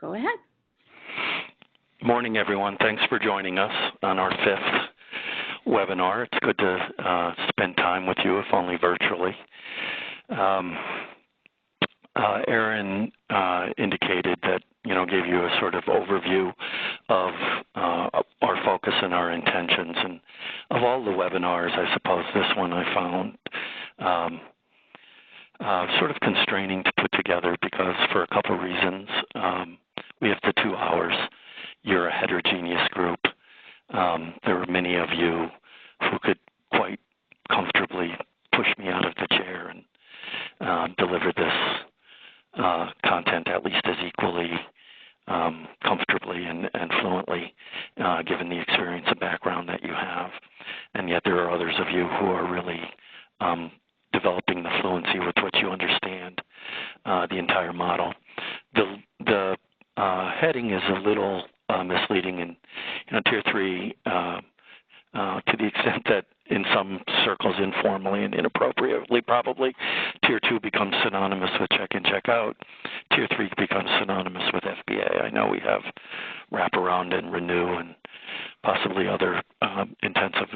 Go ahead. Morning, everyone. Thanks for joining us on our fifth webinar. It's good to spend time with you, if only virtually. Aaron indicated that, gave you a sort of overview of our focus and our intentions. And of all the webinars, I suppose this one I found sort of constraining to put together because for a couple of reasons. We have the 2 hours. You're a heterogeneous group. There were many of you who could quite comfortably push me out of the chair and deliver this content at least as equally comfortably and fluently, given the experience and background that you have. And yet there are others of you who are really developing the fluency with which you understand the entire model. The heading is a little misleading, and Tier 3, to the extent that in some circles informally and inappropriately probably, Tier 2 becomes synonymous with check-in, check-out. Tier 3 becomes synonymous with FBA. I know we have wraparound and renew and possibly other intensive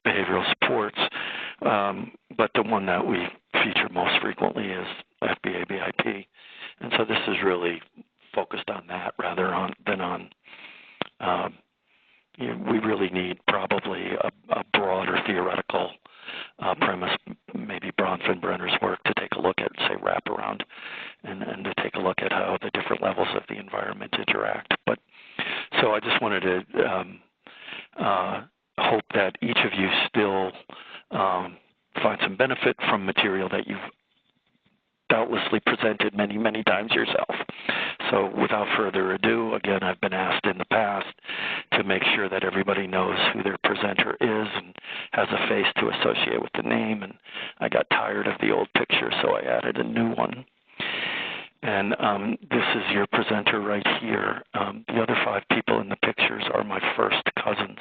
behavioral supports, but the one that we feature most frequently is FBA BIP. And so this is really focused on that rather than on, we really need probably a broader theoretical premise, maybe Bronfenbrenner's work, to take a look at, say, wraparound, and to take a look at how the different levels of the environment interact. But so I just wanted to hope that each of you still find some benefit from material that you've doubtlessly presented many, many times yourself. So without further ado, again, I've been asked in the past to make sure that everybody knows who their presenter is and has a face to associate with the name, and I got tired of the old picture, so I added a new one. And this is your presenter right here. The other 5 people in the pictures are my first cousins.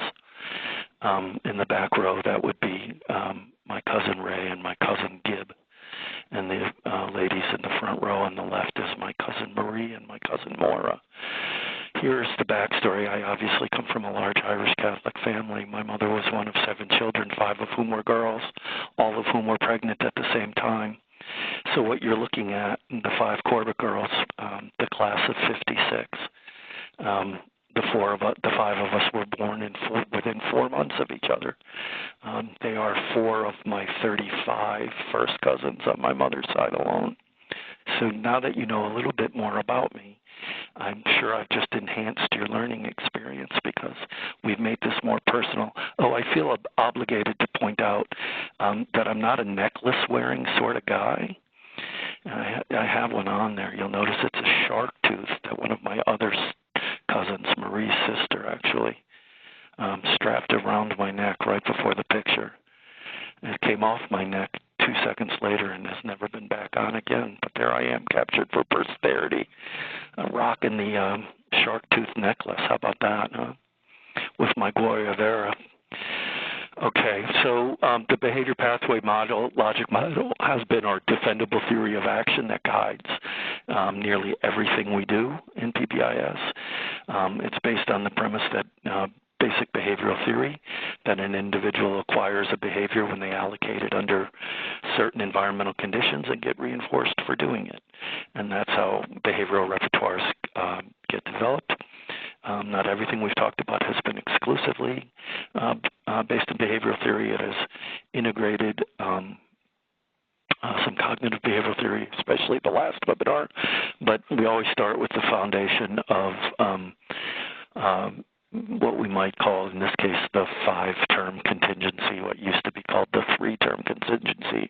In the back row, that would be my cousin Ray and my cousin Gib. And the ladies in the front row on the left is my cousin Marie and my cousin Maura. Here's the backstory. I obviously come from a large Irish Catholic family. My mother was one of 7 children, 5 of whom were girls, all of whom were pregnant at the same time. So what you're looking at, the 5 Corbett girls, the class of 56, the 5 of us were born within 4 months of each other. They are 4 of my 35 first cousins on my mother's side alone. So now that you know a little bit more about me, I'm sure I've just enhanced your learning experience because we've made this more personal. Oh, I feel obligated to point out that I'm not a necklace-wearing sort of guy. I have one on there. You'll notice it's a shark tooth that one of my other cousins, Marie's sister, actually strapped around my neck right before the picture. And it came off my neck 2 seconds later and has never been back on again. But there I am, captured for posterity, rocking the shark tooth necklace. How about that, huh? With my Gloria Vera. Okay, so the behavior pathway model, logic model, has been our defendable theory of action that guides nearly everything we do in PPIS. It's based on the premise that basic behavioral theory, that an individual acquires a behavior when they allocate it under certain environmental conditions and get reinforced for doing it. And that's how behavioral repertoires get developed. Not everything we've talked about has been exclusively based on behavioral theory. It has integrated some cognitive behavioral theory, especially the last webinar. But we always start with the foundation of what we might call, in this case, the 5-term contingency, what used to be called the 3-term contingency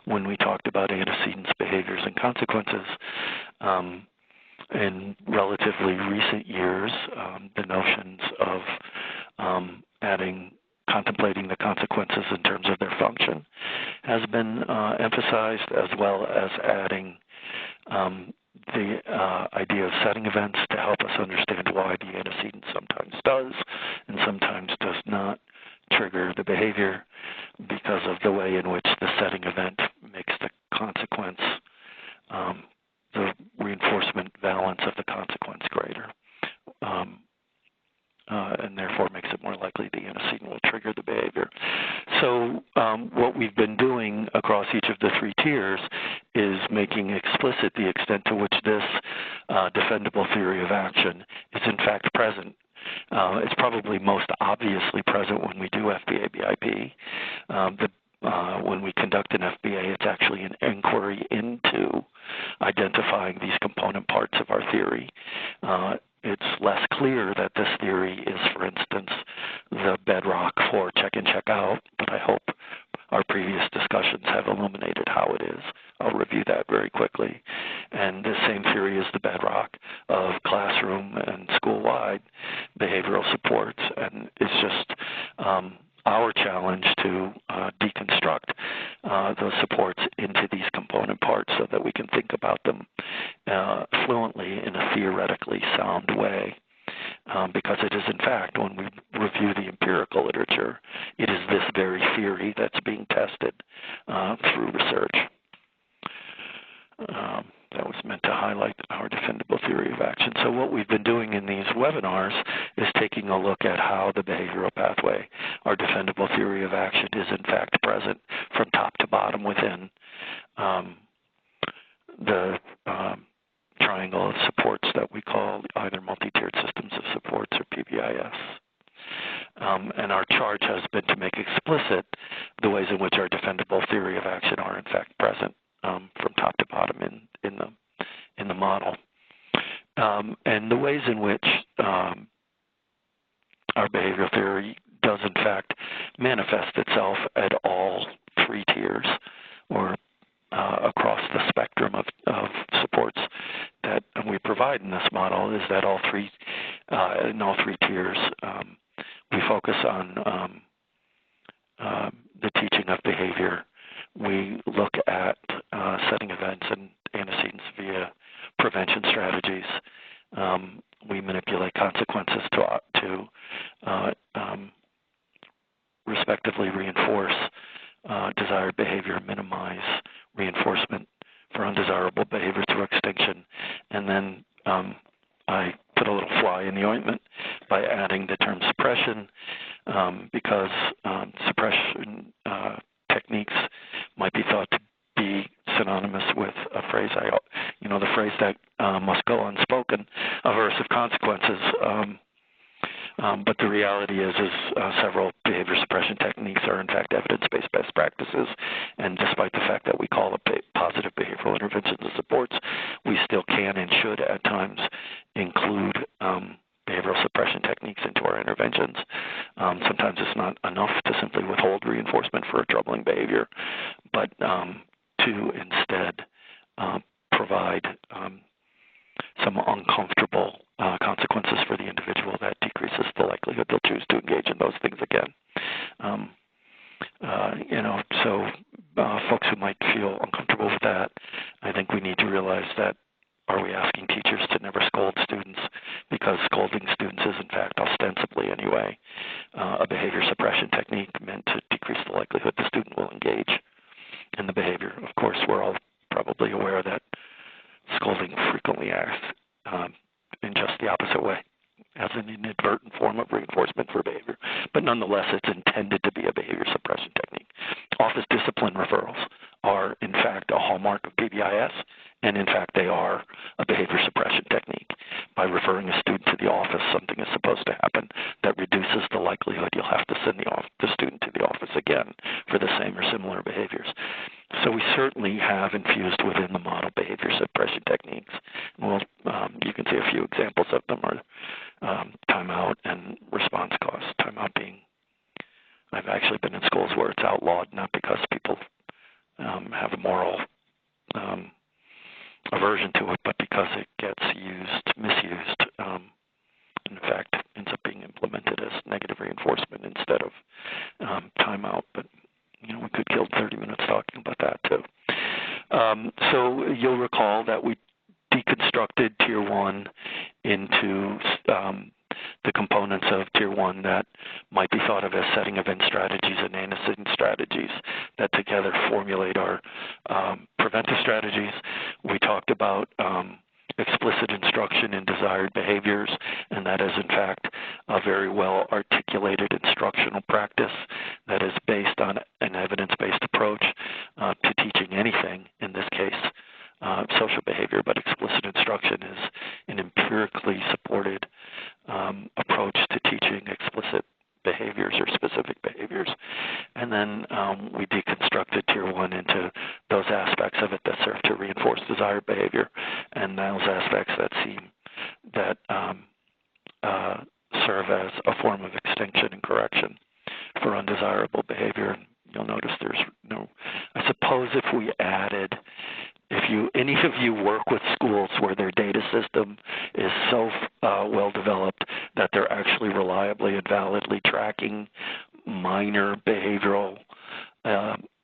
when we talked about antecedents, behaviors, and consequences. In relatively recent years, the notions of contemplating the consequences in terms of their function has been emphasized, as well as adding the idea of setting events to help us understand why the antecedent sometimes does and sometimes does not trigger the behavior because of the way in which the setting event makes the consequence, the reinforcement valence of three tiers is making explicit the extent to which this defendable theory of action is in fact present. It's probably most obviously present when we do FBA BIP. When we conduct an FBA, it's actually an inquiry into identifying these component parts of our theory. It's less clear that this theory is, for instance, the bedrock for check in, check out, but I hope our previous discussions have illuminated how it is. I'll review that very quickly. And the same theory is the bedrock of classroom and school-wide behavioral supports, and it's just our challenge to deconstruct those supports into these component parts so that we can think about them fluently in a theoretically sound way. Because it is, in fact, when we review the empirical literature, it is this very theory that's being tested through research. That was meant to highlight our defendable theory of action. So what we've been doing in these webinars is taking a look at how the behavioral pathway, our defendable theory of action, is in fact present from top to bottom within the triangle of supports that we call either multi-tiered systems of supports or PBIS. And our charge has been to make explicit the ways in which our defendable theory of action are in fact present from top to bottom in the model. And the ways in which our behavioral theory does in fact manifest itself at all three tiers or across the spectrum of supports that we provide in this model is that in all three tiers we focus on the teaching of behavior. We look at setting events and antecedents via prevention strategies. We manipulate consequences to respectively reinforce desired behavior, minimize reinforcement for undesirable behavior through extinction. And then I put a little fly in the ointment by adding the term suppression because suppression techniques might be thought to be synonymous with a phrase, the phrase that must go unspoken, aversive consequences. But the reality is several behavior suppression techniques are in fact evidence-based best practices, and despite the fact that we call it positive behavioral interventions and supports, we still can and should at times include behavioral suppression techniques into our interventions. Sometimes it's not enough to simply withhold reinforcement for a troubling behavior, but to instead provide some uncomfortable consequences for the individual that decreases the likelihood they'll choose to engage in those things again. So folks who might feel uncomfortable with that, I think we need to realize that are we asking teachers to never scold students? Because scolding students is, in fact, ostensibly anyway, a behavior suppression technique meant to decrease the likelihood the student will engage in the behavior. Of course, we're all probably aware that scolding frequently acts in just the opposite way, as an inadvertent form of reinforcement for behavior. But nonetheless, it's intended to be a behavior suppression technique. Office discipline referrals are, in fact, a hallmark of PBIS, and in fact, they are a behavior suppression technique. By referring a student to the office, something is supposed to happen that reduces the likelihood you'll have to send the student to the office again for the same or similar behaviors. So we certainly have infused within the model behavior suppression techniques. Well, you can see a few examples of them are timeout and response costs. Timeout being, I've actually been in schools where it's outlawed, not because people have a moral aversion to it, but because it gets misused, in fact, ends up being implemented as negative reinforcement instead of timeout. But we could kill 30 minutes talking about that too. So you'll recall that we deconstructed Tier 1 into the components of Tier 1 that might be thought of as setting event strategies and antecedent strategies that together formulate our preventive strategies. We talked about explicit instruction in desired behaviors, and that is in fact a very well articulated instructional practice that is based on an evidence-based approach to teaching anything, in this case social behavior, but explicit instruction is an empirically supported approach to teaching explicit behaviors or specific behaviors. And then we deconstructed Tier 1 into those aspects of it that serve to reinforce desired behavior, and those aspects that serve as a form of extinction and correction for undesirable behavior. And you'll notice there's no, I suppose if any of you work with schools where their data system is so well developed that they're actually reliably and validly tracking minor behavioral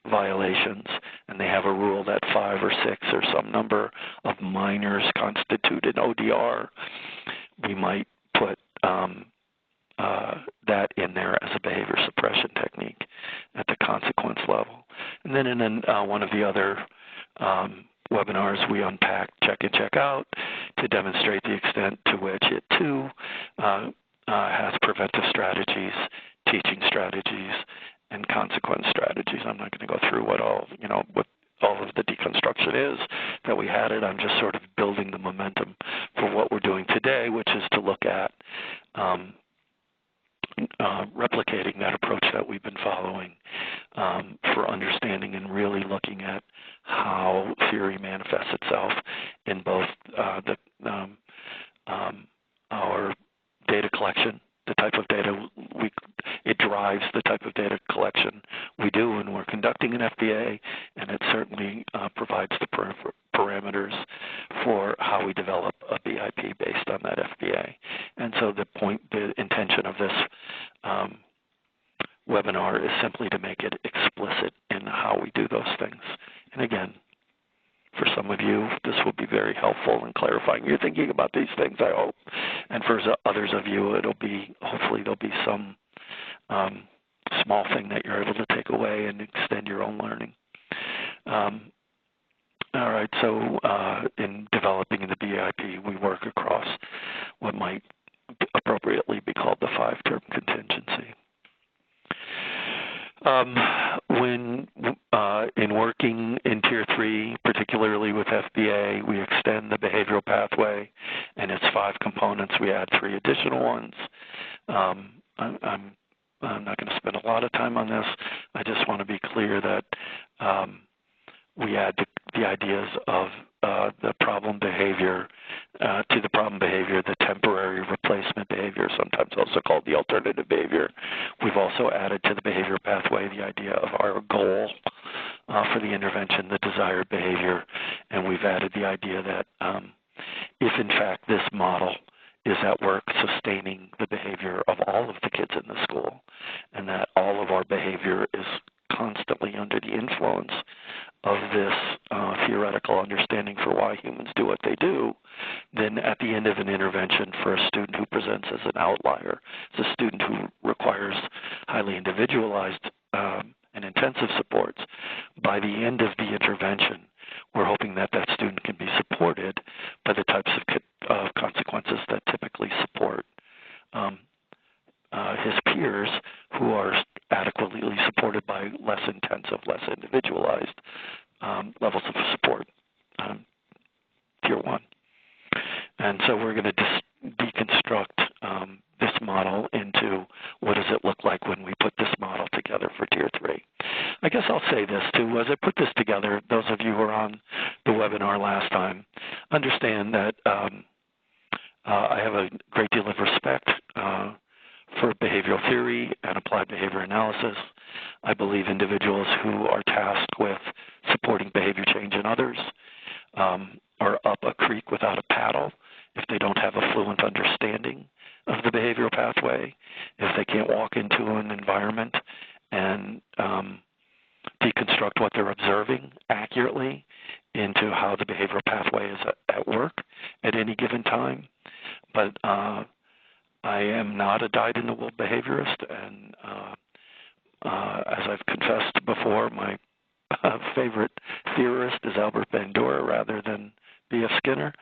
violations, and they have a rule that 5 or 6 or some number of minors constitute an ODR, we might put that in there as a behavior suppression technique at the consequence level. And then in one of the other webinars, we unpack check and check out to demonstrate the extent to which it too has preventive strategies, teaching strategies, and consequence strategies. I'm not going to go through what all of the deconstruction is that we had it. I'm just sort of building the momentum for what we're doing today, which is to look at replicating that approach that we've been following for understanding and really looking at how theory manifests itself in both our data collection, the type of data it drives the type of data collection we do when we're conducting an FBA, and it certainly provides the parameters for how we develop a BIP based on that FBA. And so the intention of this webinar is simply to make it explicit in how we do those things. And again, for some of you, this will be very helpful in clarifying you're thinking about these things, I hope. And for others of you, hopefully there'll be some small thing that you're able to take away and extend your own learning. All right, so in developing the BIP, we work across what might appropriately be called the 5-term contingency. When in working in Tier 3, particularly with FBA, we extend the behavioral pathway and its 5 components. We add 3 additional ones. I'm not going to spend a lot of time on this. I just want to be clear that we add the ideas of the problem behavior to the problem behavior, the temporary replacement behavior, sometimes also called the alternative behavior. We've also added to the behavior pathway the idea of our goal for the intervention, the desired behavior, and we've added the idea that if in fact this model is at work sustaining the behavior of all of the kids in the school, and that all of our behavior is constantly under the influence of this theoretical understanding for why humans do what they do, then at the end of an intervention for a student who presents as an outlier, it's a student who requires highly individualized and intensive supports, by the end of the intervention, we're hoping that that student can be supported by the types of consequences that typically support his peers, who are adequately supported by less intensive, less individualized levels of support, Tier 1. And so we're going to deconstruct this model into what does it look like when we put this model together for Tier 3. I guess I'll say this too, as I put this together, those of you who were on the webinar last time understand that I have a great deal of respect for behavioral theory and applied behavior analysis. I believe individuals who are tasked with supporting behavior change in others are up a creek without a paddle if they don't have a fluent understanding of the behavioral pathway, if they can't walk into an environment and deconstruct what they're observing accurately into how the behavioral pathway is at work at any given time. But I am not a dyed-in-the-wool behaviorist, and as I've confessed before, my favorite theorist is Albert Bandura rather than B.F. Skinner.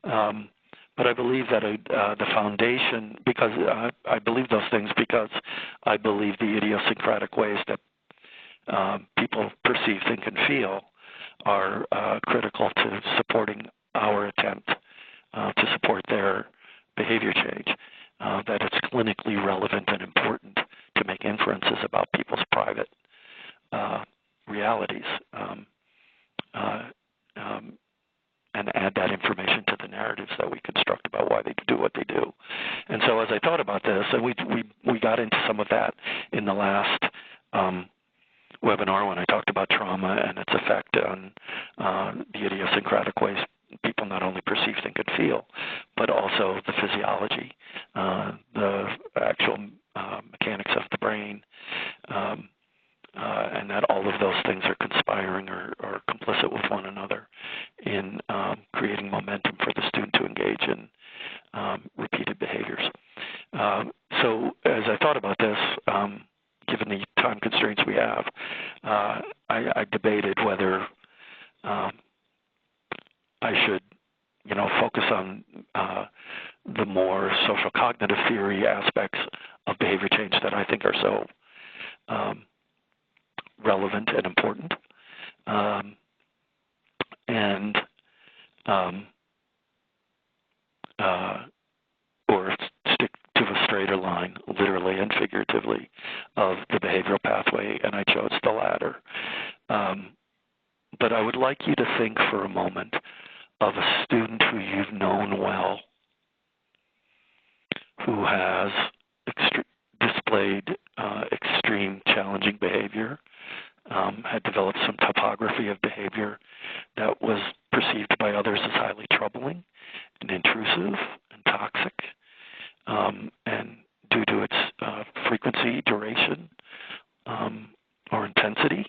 But I believe that the foundation, because I believe those things because I believe the idiosyncratic ways that people perceive, think, and feel are critical to supporting our attempt to support their behavior change, that it's clinically relevant and important to make inferences about people's private realities and add that information to the narratives that we construct about why they do what they do. And so as I thought about this, and we got into some of that in the last webinar when I talked about trauma and its effect on the idiosyncratic ways people not only perceive, think, and feel, but also the physiology, the actual mechanics of the brain, and that all of those things are conspiring or complicit with one another in creating momentum for the student to engage in repeated behaviors. So as I thought about this, given the time constraints we have, I debated whether I should, focus on the more social cognitive theory aspects of behavior change that I think are so relevant and important, or stick to a straighter line, literally and figuratively, of the behavioral pathway, and I chose the latter. But I would like you to think for a moment of a student who you've known well, who has displayed extreme challenging behavior, had developed some topography of behavior that was perceived by others as highly troubling and intrusive and toxic, and due to its frequency, duration, or intensity,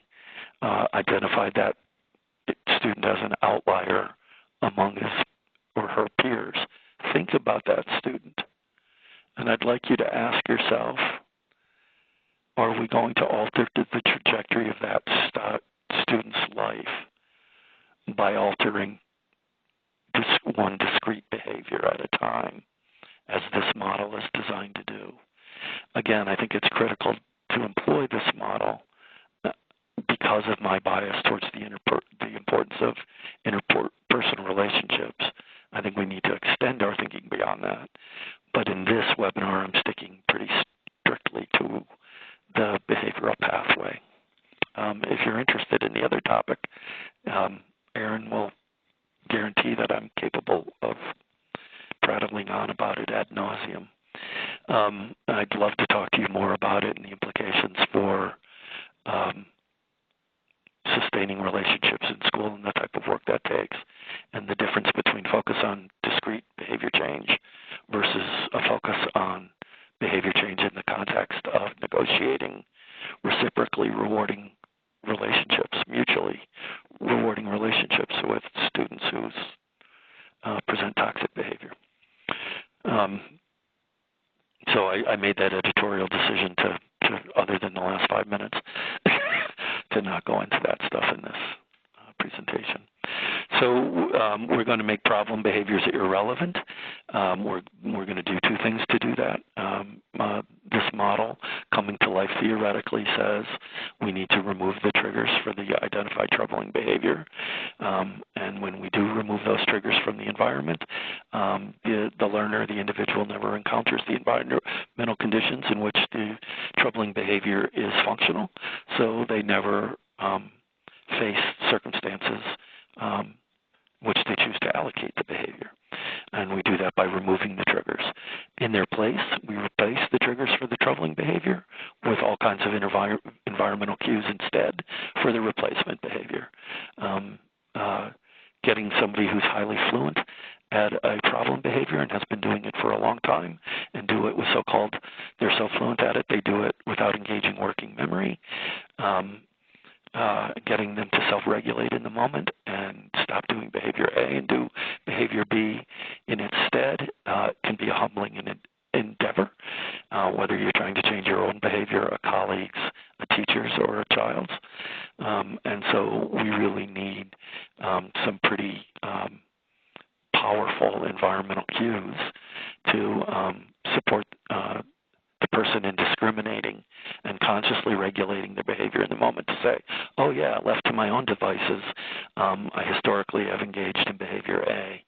identified that student as an outlier among his or her peers. Think about that student. And I'd like you to ask yourself, are we going to alter the trajectory of that student's life by altering one discrete behavior at a time, as this model is designed to do? Again, I think it's critical to employ this model because of my bias towards the importance of interpersonal relationships. I think we need to extend our thinking beyond that. But in this webinar, I'm sticking pretty strictly to the behavioral pathway. If you're interested in the other topic, Aaron will guarantee that I'm capable of prattling on about it ad nauseum. I'd love to talk to you more about it and the implications for sustaining relationships in school and the type of work that takes, and the difference between focus on discrete behavior change versus a focus on behavior change in the context of negotiating reciprocally rewarding relationships, mutually rewarding relationships with students who present toxic behavior. So I made that editorial decision to other than the last 5 minutes, to not go into that stuff in this presentation. So we're going to make problem behaviors irrelevant. We're going to do two things to do that. This model, coming to life theoretically, says we need to remove the triggers for the identified troubling behavior. And when we do remove those triggers from the environment, the learner, the individual, never encounters the environmental conditions in which the troubling behavior is functional. So they never face circumstances which they choose to allocate the behavior. And we do that by removing the triggers. In their place, we replace the triggers for the troubling behavior with all kinds of environmental cues instead for the replacement behavior. Getting somebody who's highly fluent at a problem behavior and has been doing it for a long time and do it with they're so fluent at it, they do it without engaging working memory. Getting them to self-regulate in the moment and stop doing behavior A and do behavior B in its stead can be a humbling endeavor, whether you're trying to change your own behavior, a colleague's, a teacher's, or a child's. And so we really need some pretty powerful powerful environmental cues to support the person in discriminating and consciously regulating their behavior in the moment to say, oh yeah, left to my own devices, I historically have engaged in behavior A,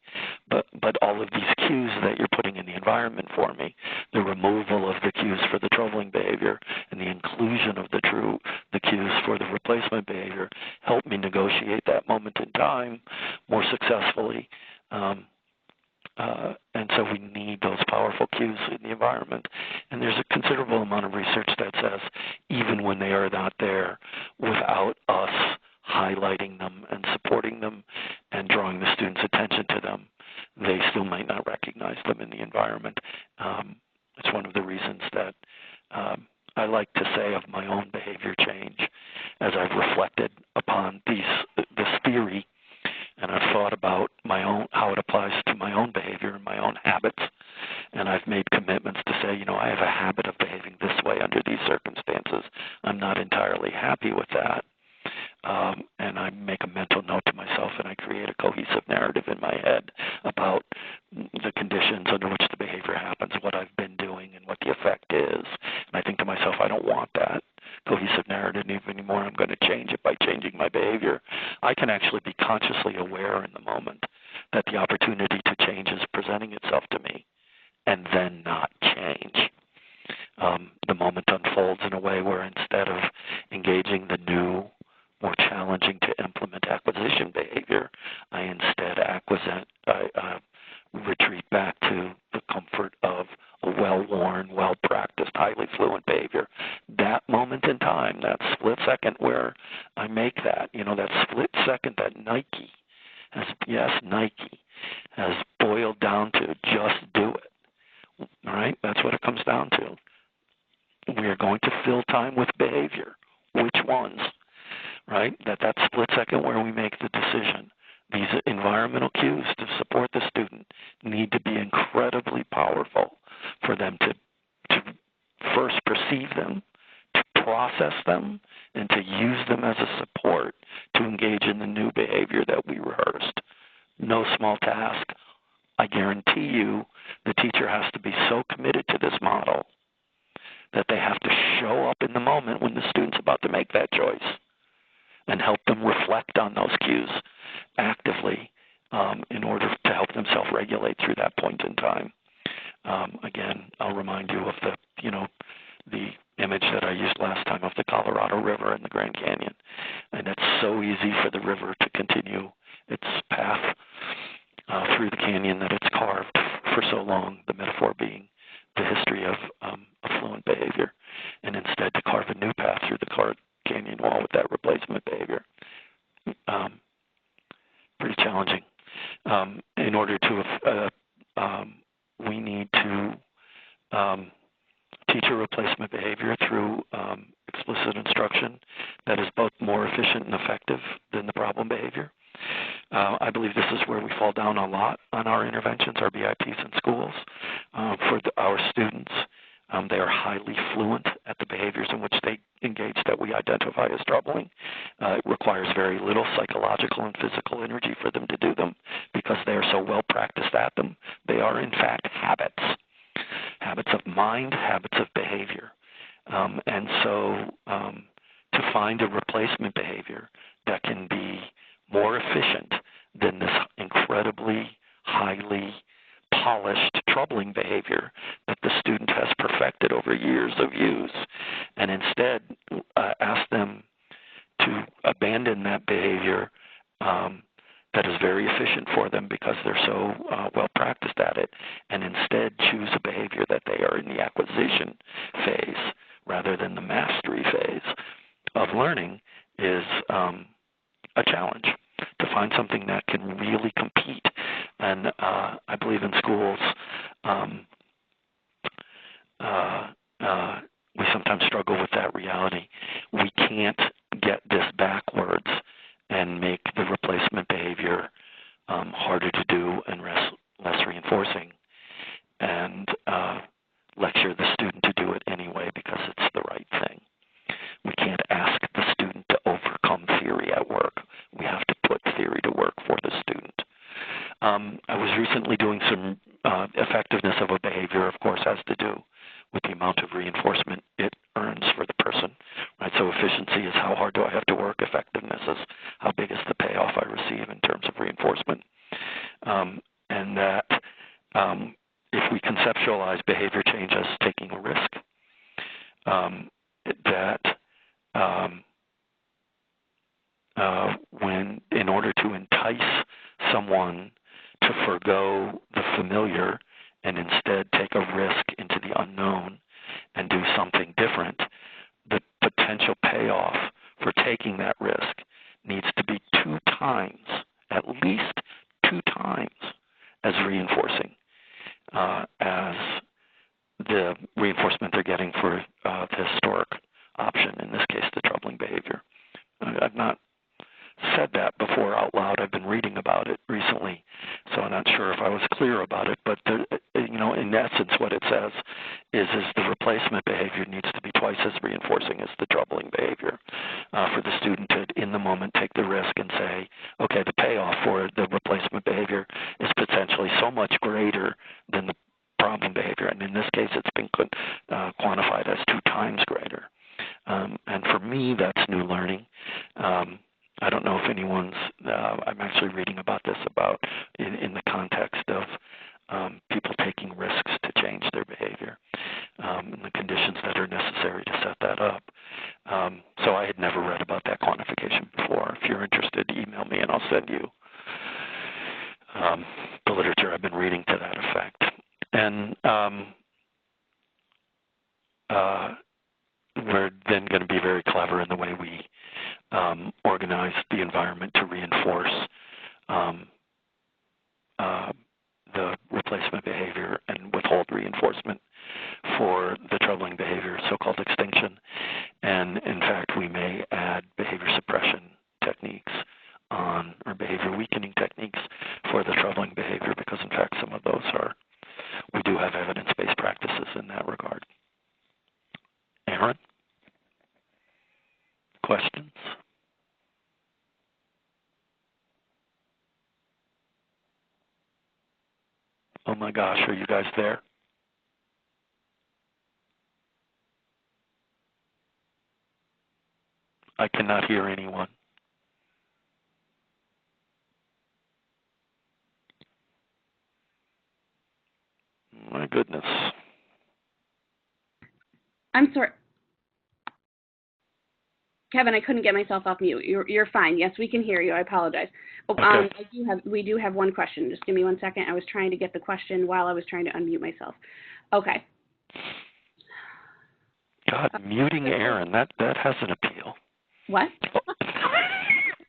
but all of these cues that you're putting in the environment for me, the removal of the cues for the troubling behavior and the inclusion of the cues for the replacement behavior help me negotiate that moment in time more successfully. And so we need those powerful cues in the environment. And there's a considerable amount of research that says even when they are not there, without us highlighting them and supporting them and drawing the student's attention to them, they still might not recognize them in the environment. It's one of the reasons that I like to say of my own behavior change as I've reflected upon this theory, and I've thought about how it applies to my own behavior and my own habits, and I've made commitments to say, I have a habit of behaving this way under these circumstances. I'm not entirely happy with that, and I make a mental note to myself, and I create a cohesive narrative in my head about the conditions under which the behavior happens, what I've been doing, and what the effect is. And I think to myself, I don't want that cohesive narrative anymore. I'm going to change it by changing my behavior. I can actually be consciously aware in the moment that the opportunity to change is presenting itself to me, and then not change. The moment unfolds in a way where instead of engaging the new, more challenging to implement acquisition behavior, I instead retreat back to the comfort of a well-worn, well-practiced, highly fluent behavior. That moment in time, that split second where I make that, that split second that Nike has boiled down to just do it. All right? That's what it comes down to. We are going to fill time with behavior. Which ones? Right? That split second where we make the decision. These environmental cues to support the student need to be incredibly powerful for them to first perceive them, to process them, and to use them as a support to engage in the new behavior that we rehearsed. No small task. I guarantee you the teacher has to be so committed to this model that they have to show up in the moment when the student's about to make that choice and help them reflect on those cues actively in order to help them self-regulate through that point in time. Again, I'll remind you of the image that I used last time of the Colorado River and the Grand Canyon. And it's so easy for the river to continue its path through the canyon that it's carved for so long, the metaphor being the history of affluent behavior, and instead to carve a new path through the canyon wall with that replacement behavior. Pretty challenging. In order to, we need to teach a replacement behavior through explicit instruction that is both more efficient and effective than the problem behavior. I believe this is where we fall down a lot on our interventions, our BIPs in schools. For our students, they are highly fluent at the behaviors in which they engage that we identify as troubling. It requires very little psychological and physical energy for them to do them because they are so well practiced at them. They are, in fact, habits of mind, habits of behavior. And so to find a replacement behavior that can be more efficient than this incredibly highly polished, troubling behavior that the student has perfected over years of use, and instead ask them to abandon that behavior that is very efficient for them because they're so well practiced at it, and instead choose a behavior that they are in the acquisition phase rather than the mastery phase of learning is a challenge. To find something that can really compete. And I believe in schools, we sometimes struggle with that reality. We can't get this backwards and make the replacement behavior harder to do and less reinforcing, and lecture the student to do it anyway because it's the right thing. We can't ask the student to overcome theory at work. We have to put theory to work for the student. I was recently ultimately doing some effectiveness of a behavior, of course, has to do with the amount of reinforcement it earns for the person, right? So efficiency is how hard do I have to work. Effectiveness is how big is the payoff I receive in terms of reinforcement. And that if we conceptualize behavior change as taking a risk, when in order to entice someone to forgo the familiar and instead take a risk into the unknown and do something different, the potential payoff for taking that risk needs to be 2 times, at least 2 times, as reinforcing as the reinforcement they're getting for the historic option, in this case, the troubling behavior. I've not said that before out loud. I've been reading about it recently, so I'm not sure if I was clear about it. But in essence, what it says is the replacement behavior needs to be twice as reinforcing as the troubling behavior for the student to, in the moment, take the risk and say, okay, the payoff for the replacement behavior is potentially so much greater than the problem behavior, and in this case, it's been quantified as 2 times greater. And for me, that's new learning. I don't know if anyone's, I'm actually reading about this in the context of people taking risks to change their behavior and the conditions that are necessary to set that up. So I had never read about that quantification before. If you're interested, email me and I'll send you the literature I've been reading to that effect. And we're then going to be very clever in the way we organize the environment to reinforce the replacement behavior and withhold reinforcement for the troubling behavior, so-called extinction. And in fact, we may add behavior suppression techniques or behavior weakening techniques for the troubling behavior, because in fact some of those we do have evidence-based practices in that regard. Aaron? Questions? Oh my gosh, are you guys there? I cannot hear anyone. My goodness. I'm sorry. Kevin, I couldn't get myself off mute. You're fine. Yes, we can hear you. I apologize. Okay. We do have one question. Just give me 1 second. I was trying to get the question while I was trying to unmute myself. Okay. God, muting Aaron, that has an appeal. What?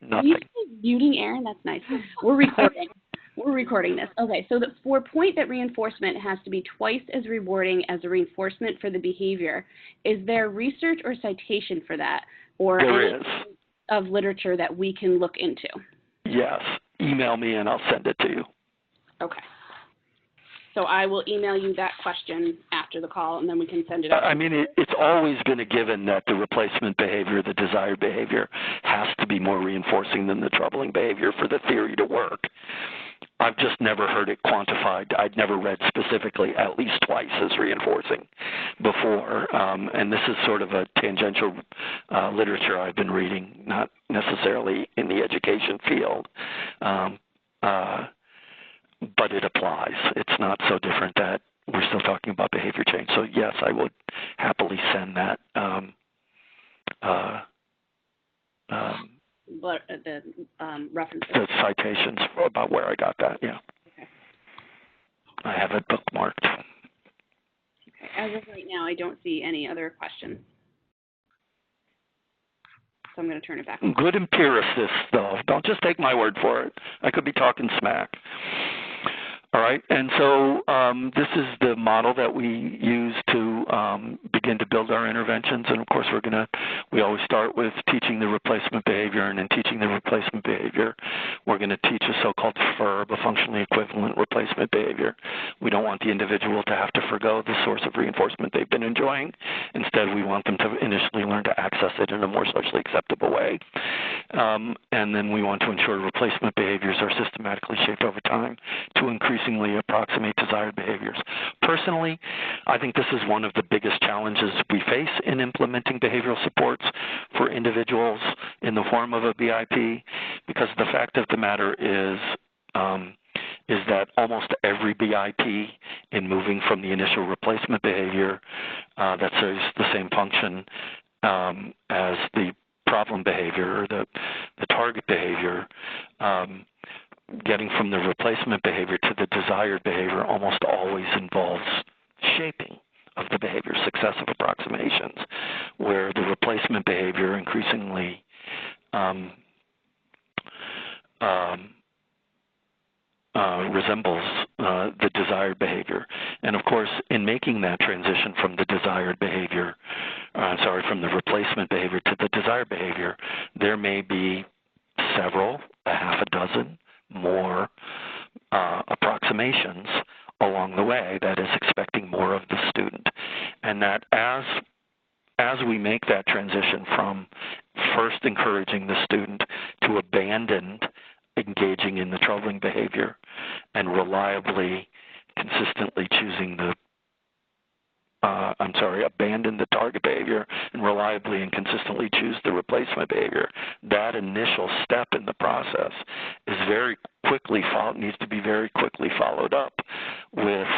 Nothing. You say muting Aaron? That's nice. We're recording. We're recording this. Okay, so for a point that reinforcement has to be twice as rewarding as a reinforcement for the behavior, is there research or citation for that? Or there is. Of literature that we can look into? Yes. Email me and I'll send it to you. Okay. So I will email you that question after the call, and then we can send it out. I mean, it's always been a given that the replacement behavior, the desired behavior, has to be more reinforcing than the troubling behavior for the theory to work. I've just never heard it quantified. I'd never read specifically at least twice as reinforcing before. And this is sort of a tangential literature I've been reading, not necessarily in the education field. But it applies. It's not so different that we're still talking about behavior change. So yes, I would happily send that. References. The citations about where I got that, yeah. Okay. I have it bookmarked. Okay. As of right now, I don't see any other questions. So I'm going to turn it back. Good empiricist, though. Don't just take my word for it. I could be talking smack. All right, and so this is the model that we use to begin to build our interventions. And of course, we always start with teaching the replacement behavior, and in teaching the replacement behavior, we're going to teach a so-called FERB, a functionally equivalent replacement behavior. We don't want the individual to have to forgo the source of reinforcement they've been enjoying. Instead, we want them to initially learn to access it in a more socially acceptable way. And then we want to ensure replacement behaviors are systematically shaped over time to increasingly approximate desired behaviors. Personally, I think this is one of the biggest challenges we face in implementing behavioral supports for individuals in the form of a BIP, because the fact of the matter is that almost every BIP in moving from the initial replacement behavior that serves the same function as the problem behavior or the target behavior, getting from the replacement behavior to the desired behavior almost always involves shaping of the behavior, successive approximations, where the replacement behavior increasingly resembles the desired behavior. And of course, in making that transition from the desired behavior, from the replacement behavior to the desired behavior, there may be several, a half a dozen more approximations along the way, that is expecting more of the student. And that as we make that transition from first encouraging the student to abandon engaging in the troubling behavior and reliably, consistently choosing abandon the target behavior and reliably and consistently choose the replacement behavior, that initial step in the process is needs to be very quickly followed up with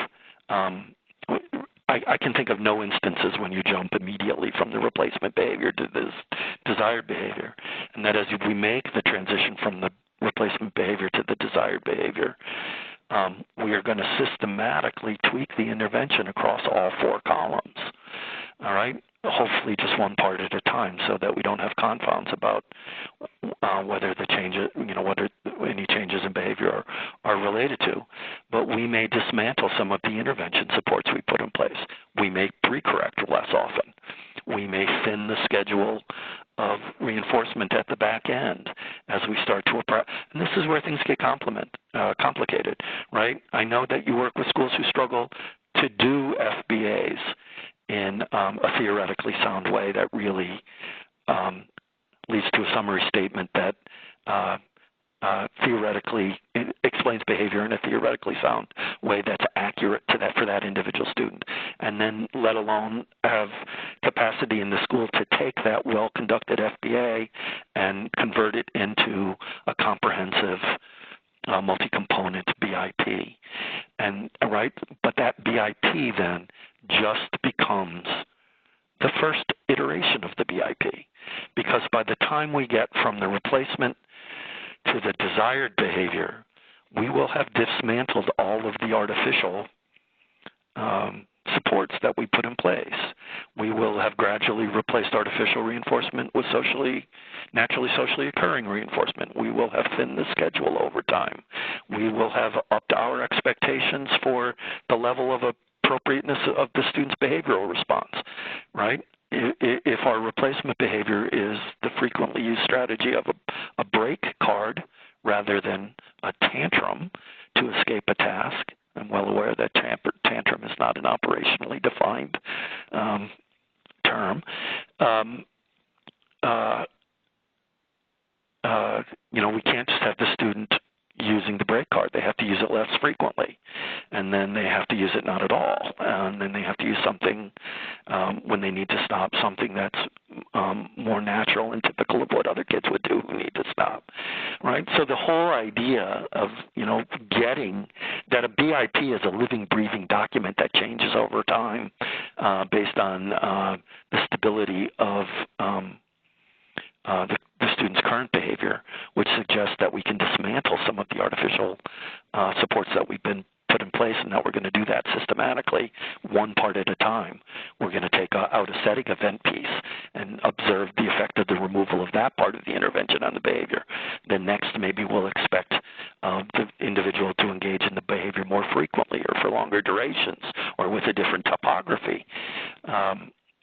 I can think of no instances when you jump immediately from the replacement behavior to this desired behavior. And that as we make the transition from the replacement behavior to the desired behavior, we are going to systematically tweak the intervention across all four columns, all right? Hopefully just one part at a time, so that we don't have confounds about whether the changes, whether any changes in behavior are related to. But we may dismantle some of the intervention supports we put in place. We may pre-correct less often. We may thin the schedule of reinforcement at the back end as we start to approach. And this is where things get complicated, right? I know that you work with schools who struggle to do FBAs in a theoretically sound way that really leads to a summary statement that theoretically explains behavior in a theoretically sound way that's accurate to that for that individual student, and then let alone have capacity in the school to take that well-conducted FBA and convert it into a comprehensive multi-component BIP. And but that BIP then just becomes the first iteration of the BIP, because by the time we get from the replacement to the desired behavior, we will have dismantled all of the artificial supports that we put in place. We will have gradually replaced artificial reinforcement with naturally socially occurring reinforcement. We will have thinned the schedule over time. We will have upped our expectations for the level of appropriateness of the student's behavioral response, right? If our replacement behavior is the frequently used strategy of a break card rather than a tantrum to escape a task, I'm well aware that tantrum is not an operationally defined term. We can't just have the student using the break card. They have to use it less frequently, and then they have to use it not at all, and then they have to use something when they need to stop, something that's more natural and typical of what other kids would do who need to stop, right? So the whole idea of, getting that a BIP is a living, breathing document that changes over time based on the stability of the student's current behavior, which suggests that we can dismantle some of the artificial supports that we've been put in place, and that we're going to do that systematically, one part at a time. We're going to take out a setting event piece and observe the effect of the removal of that part of the intervention on the behavior. Then next, maybe we'll expect the individual to engage in the behavior more frequently or for longer. longer durations or with a different topography.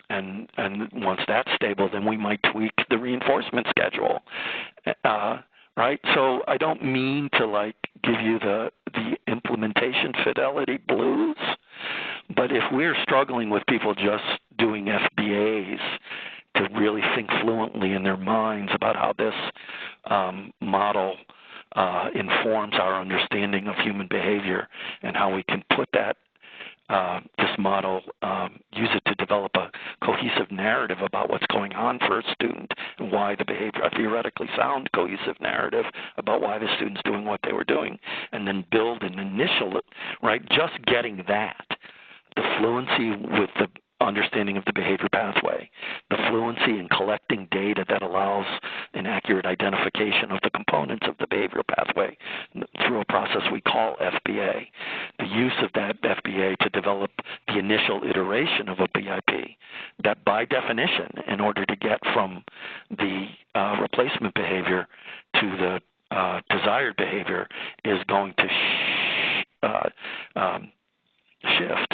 And once that's stable, then we might tweak the reinforcement schedule, right? So I don't mean to like give you the implementation fidelity blues, but if we're struggling with people just doing FBAs to really think fluently in their minds about how this model informs our understanding of human behavior and how we can put that this model, use it to develop a cohesive narrative about what's going on for a student and why the behavior, a theoretically sound cohesive narrative about why the student's doing what they were doing, and then build an initial, right, just getting that, the fluency with the understanding of the behavior pathway, the fluency in collecting data that allows an accurate identification of the components of the behavioral pathway through a process we call FBA, the use of that FBA to develop the initial iteration of a BIP that by definition, in order to get from the replacement behavior to the desired behavior, is going to shift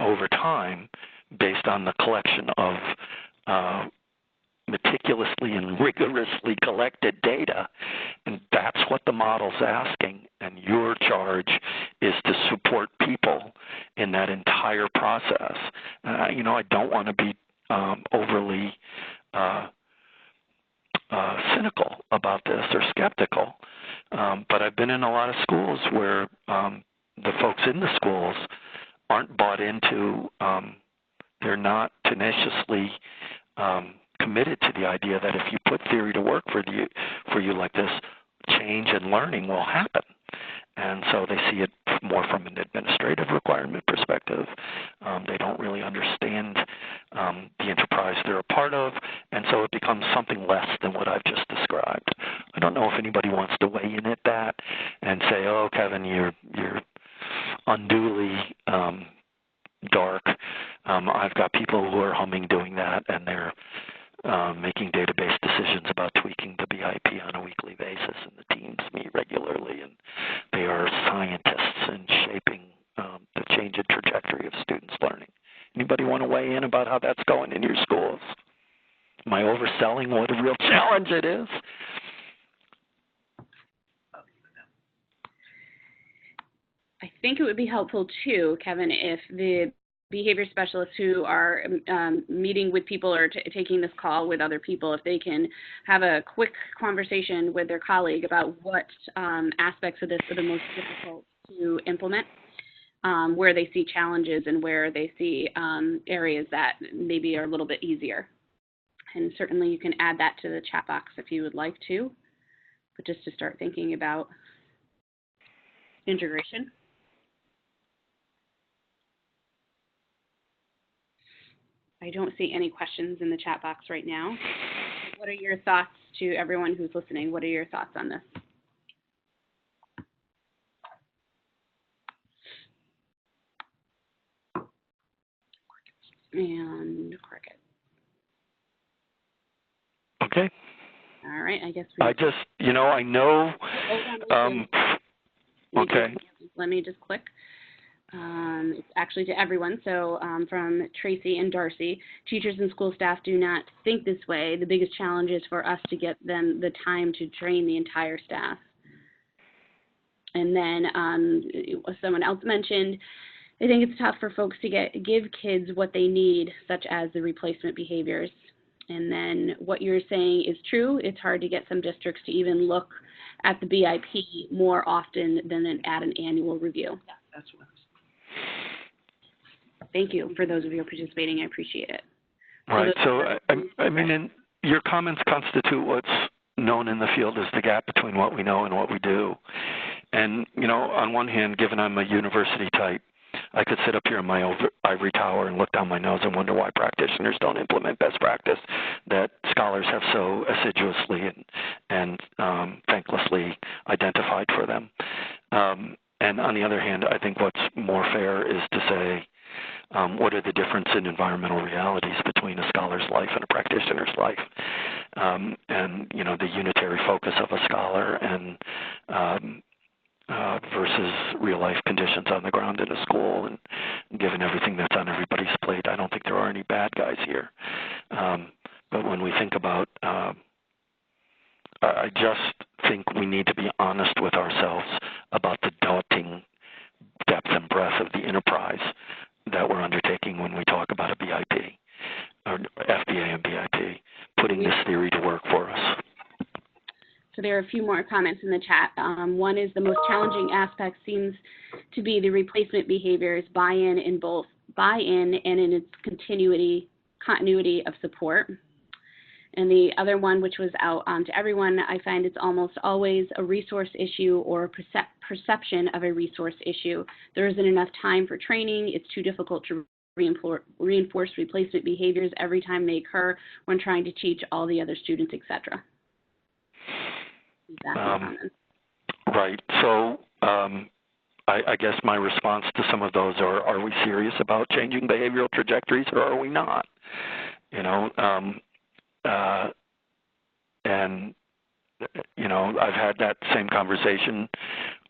over time based on the collection of meticulously and rigorously collected data. And that's what the model's asking. And your charge is to support people in that entire process. I don't want to be overly cynical about this or skeptical, but I've been in a lot of schools where the folks in the schools aren't bought into, they're not tenaciously committed to the idea that if you put theory to work for you like this, change and learning will happen. And so they see it more from an administrative requirement perspective. They don't really understand the enterprise they're a part of, and so it becomes something less than what I've just described. I don't know if anybody wants to weigh in at that and say, oh, Kevin, you're unduly dark. I've got people who are humming doing that, and they're making database decisions about tweaking the BIP on a weekly basis, and the teams meet regularly, and they are scientists in shaping the change in trajectory of students' learning. Anybody want to weigh in about how that's going in your schools? Am I overselling what a real challenge it is? I think it would be helpful too, Kevin, if the behavior specialists who are meeting with people or taking this call with other people, if they can have a quick conversation with their colleague about what aspects of this are the most difficult to implement, where they see challenges and where they see areas that maybe are a little bit easier. And certainly you can add that to the chat box if you would like to, but just to start thinking about integration. I don't see any questions in the chat box right now. What are your thoughts to everyone who's listening? What are your thoughts on this? And cricket. Okay. All right, I guess I just, I know. Okay. Let me just click. It's actually to everyone. So from Tracy and Darcy, teachers and school staff do not think this way. The biggest challenge is for us to get them the time to train the entire staff. And then someone else mentioned, I think it's tough for folks to give kids what they need, such as the replacement behaviors. And then what you're saying is true. It's hard to get some districts to even look at the BIP more often than at an annual review. Yeah, that's what I was. Thank you for those of you participating. I appreciate it. Right. So, I mean, and your comments constitute what's known in the field as the gap between what we know and what we do. And, on one hand, given I'm a university type, I could sit up here in my ivory tower and look down my nose and wonder why practitioners don't implement best practice that scholars have so assiduously and thanklessly identified for them. And on the other hand, I think what's more fair is to say, what are the difference in environmental realities between a scholar's life and a practitioner's life? And, the unitary focus of a scholar and versus real-life conditions on the ground in a school, and given everything that's on everybody's plate, I don't think there are any bad guys here. But when we think about, I just think we need to be honest with ourselves about the daunting depth and breadth of the enterprise that we're undertaking when we talk about a BIP, or FDA and BIP, putting this theory to work for us. So there are a few more comments in the chat. One is the most challenging aspect seems to be the replacement behaviors, buy-in and in its continuity of support. And the other one, which was out to everyone, I find it's almost always a resource issue or perception of a resource issue. There isn't enough time for training. It's too difficult to reinforce replacement behaviors every time they occur when trying to teach all the other students, etc. Right. So I guess my response to some of those are we serious about changing behavioral trajectories, or are we not? You know, and, you know, I've had that same conversation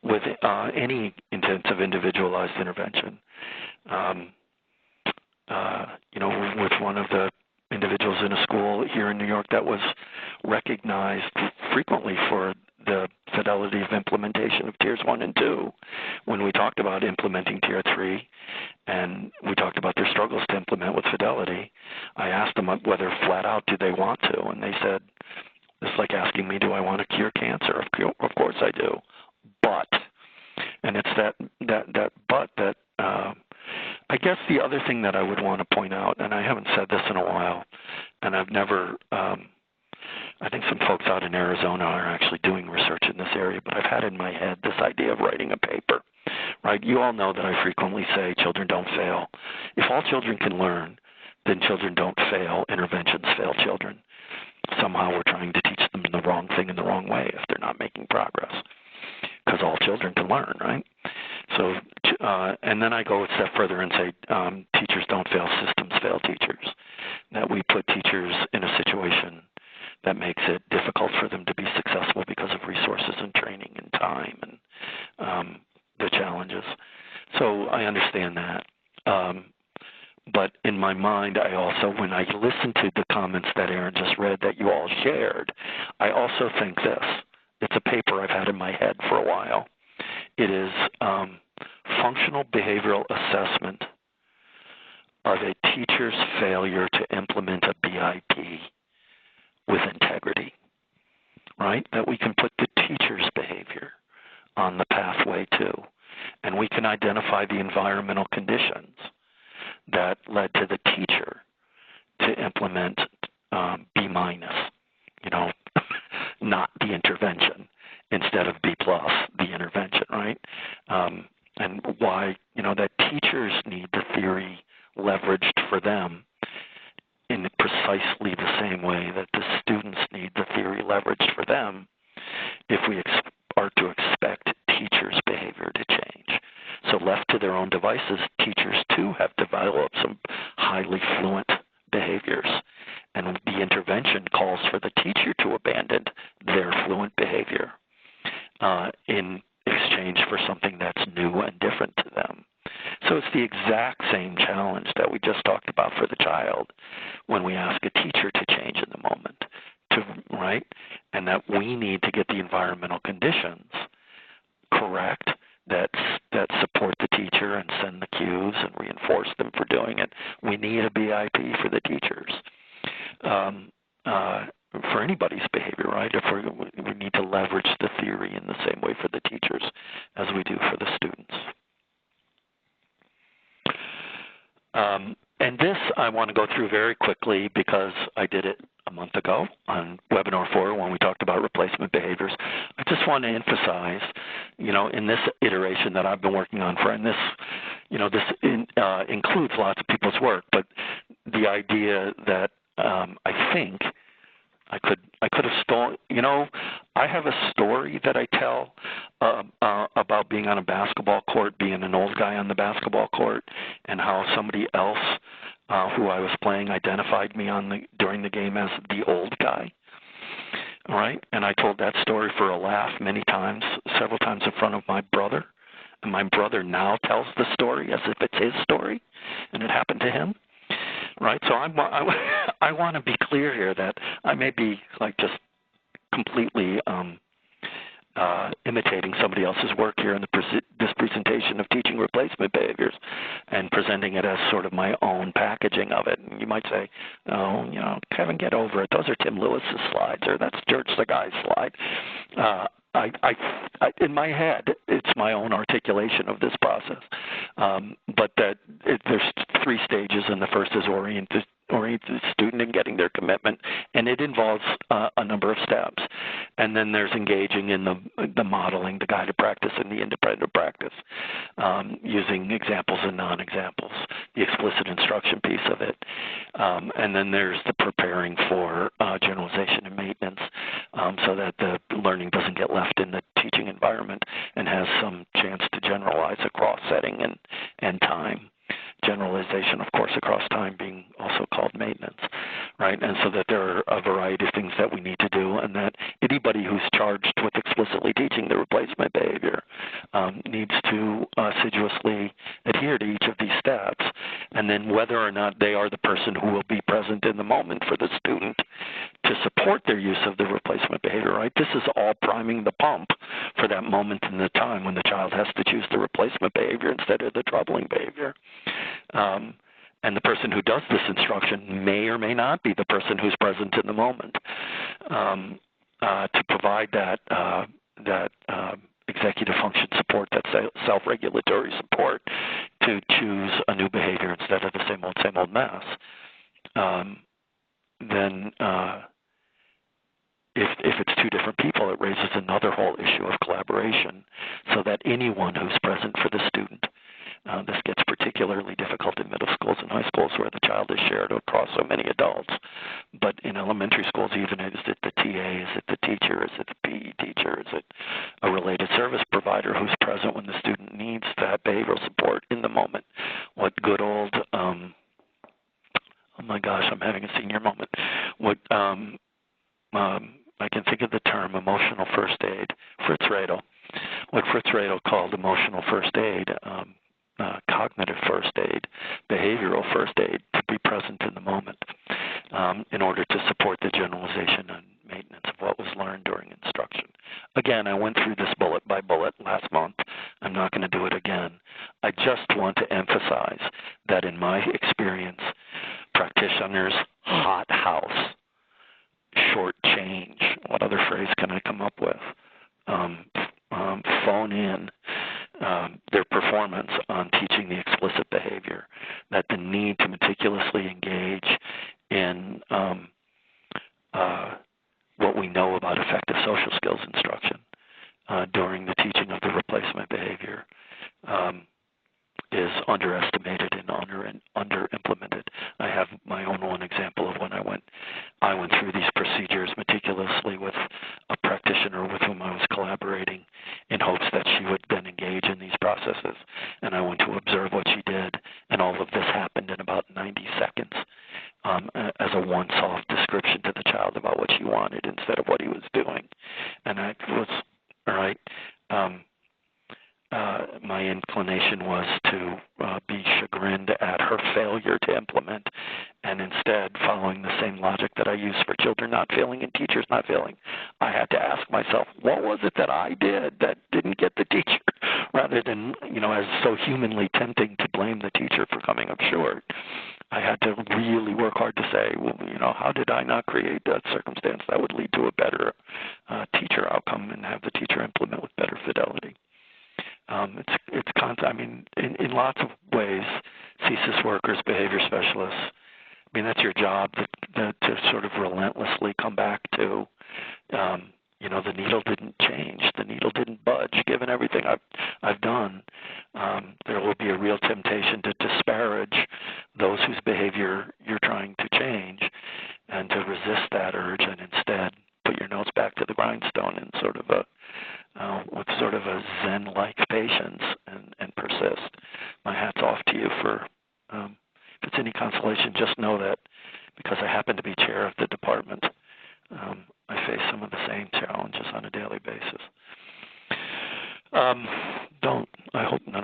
with any intensive individualized intervention. You know, with one of the individuals in a school here in New York that was recognized frequently for the fidelity of implementation of tiers 1 and 2. When we talked about implementing tier 3 and we talked about their struggles to implement with fidelity, I asked them whether flat out do they want to, and they said, it's like asking me, do I want to cure cancer? Of course I do. But, and it's that but that I guess the other thing that I would want to point out, and I haven't said this in a while, and I've never, I think some folks out in Arizona are actually doing research in this area, but I've had in my head this idea of writing a paper, right? You all know that I frequently say children don't fail. If all children can learn, then children don't fail. Interventions fail children. Somehow we're trying to teach them the wrong thing in the wrong way if they're not making progress, because all children can learn, right? So, and then I go a step further and say teachers don't fail, systems fail teachers, that we put teachers in a situation that makes it difficult for them to be successful because of resources and training and time and the challenges. So I understand that. But in my mind, I also, when I listen to the comments that Erin just read that you all shared, I also think this. It's a paper I've had in my head for a while. It is functional behavioral assessment of a teacher's failure to implement a BIP with integrity, right? That we can put the teacher's behavior on the pathway too, and we can identify the environmental conditions that led to the teacher to implement B minus, you know, not the intervention, instead of B plus, the intervention, right? And why, you know, that teachers need the theory leveraged for them in precisely the same way that the students need the theory leveraged for them if we are to expect teachers' behavior to change. So left to their own devices, teachers too have developed some highly fluent behaviors. And the intervention calls for the teacher to abandon their fluent behavior in exchange for something that's new and different to them. So it's the exact same challenge that we just talked about for the child when we ask a teacher to change in the moment, right? And that we need to get the environmental conditions correct that support the teacher and send the cues and reinforce them for doing it. We need a BIP for the teachers. For anybody's behavior, right? If we need to leverage the theory in the same way for the teachers as we do for the students. And this I want to go through very quickly because I did it a month ago on webinar 4 when we talked about replacement behaviors. I just want to emphasize, you know, in this iteration that I've been working on for, and this, you know, this includes lots of people's work, but the idea that I think I could have stolen, you know, I have a story that I tell about being on a basketball court, being an old guy on the basketball court, and how somebody else who I was playing identified me during the game as the old guy. All right, and I told that story for a laugh many times several times in front of my brother, and my brother now tells the story as if it's his story, and it happened to him. Right, so I want to be clear here that I may be like just completely imitating somebody else's work here in this presentation of teaching replacement behaviors and presenting it as sort of my own packaging of it. And you might say, oh, Kevin, get over it. Those are Tim Lewis's slides, or that's George Sagai's slide. In my head, it's my own articulation of this process. But there's 3 stages, and the first is orient the student in getting their commitment, and it involves a number of steps. And then there's engaging in the modeling, the guided practice, and the independent practice, using examples and non-examples, the explicit instruction piece of it. And then there's the preparing for generalization and maintenance, so that the learning doesn't get left in the teaching environment and has some chance to generalize across setting and time. Generalization, of course, across time being also called maintenance, right? And so that there are a variety of things that we need to do, and that anybody who's charged with explicitly teaching the replacement behavior needs to assiduously adhere to each of these steps. And then whether or not they are the person who will be present in the moment for the student to support their use of the replacement behavior, right? This is all priming the pump for that moment in the time when the child has to choose the replacement behavior instead of the troubling behavior. And the person who does this instruction may or may not be the person who's present in the moment to provide that executive function support, that self-regulatory support to choose a new behavior instead of the same old mess. Then if it's 2 different people, it raises another whole issue of collaboration, so that anyone who's present for the student, this gets particularly difficult in middle schools and high schools where the child is shared across so many adults. But in elementary schools, even, is it the TA, is it the teacher, is it the PE teacher, is it a related service provider who's present when the student needs that behavioral support in the moment? What good old, oh my gosh, I'm having a senior moment. What I can think of the term emotional first aid. Fritz Radel, what Fritz Radel called emotional first aid, cognitive first aid, behavioral first aid, to be present in the moment in order to support the generalization and maintenance of what was learned during instruction. Again, I went through this bullet by bullet last month. I'm not going to do it again. I just want to emphasize that in my experience, practitioners hothouse, short change, what other phrase can I come up with? Phone in their performance on teaching the explicit behavior, that the need to meticulously engage in what we know about effective social skills instruction during the teaching of the replacement behavior is underestimated and under-implemented. I have my own one example of when I went through these procedures meticulously with a practitioner with whom I was collaborating in hopes that she would then engage in these processes. And I went to observe what she did, and all of this happened in about 90 seconds as a one-soft description to the child about what she wanted instead of what he was doing. And I was, all right, my inclination was to be chagrined at her failure to implement, and instead, following the same logic that I use for children not failing and teachers not failing, I had to ask myself, what was it that I did that didn't get the teacher? Rather than, as so humanly tempting to blame the teacher for coming up short, I had to really work hard to say, well, how did I not create that circumstance that would lead to a better teacher outcome and have the teacher implement with better fidelity? It's constant. I mean, in lots of ways, CSIS workers, behavior specialists, I mean, that's your job to sort of relentlessly come back to, the needle didn't change, the needle didn't budge. Given everything I've done, there will be a real temptation to disparage those whose behavior you're trying to change, and to resist that urge, and instead put your nose back to the grindstone in sort of with sort of a Zen-like patience and persist. My hat's off to you for, if it's any consolation, just know that because I happen to be chair of the department, I face some of the same challenges on a daily basis.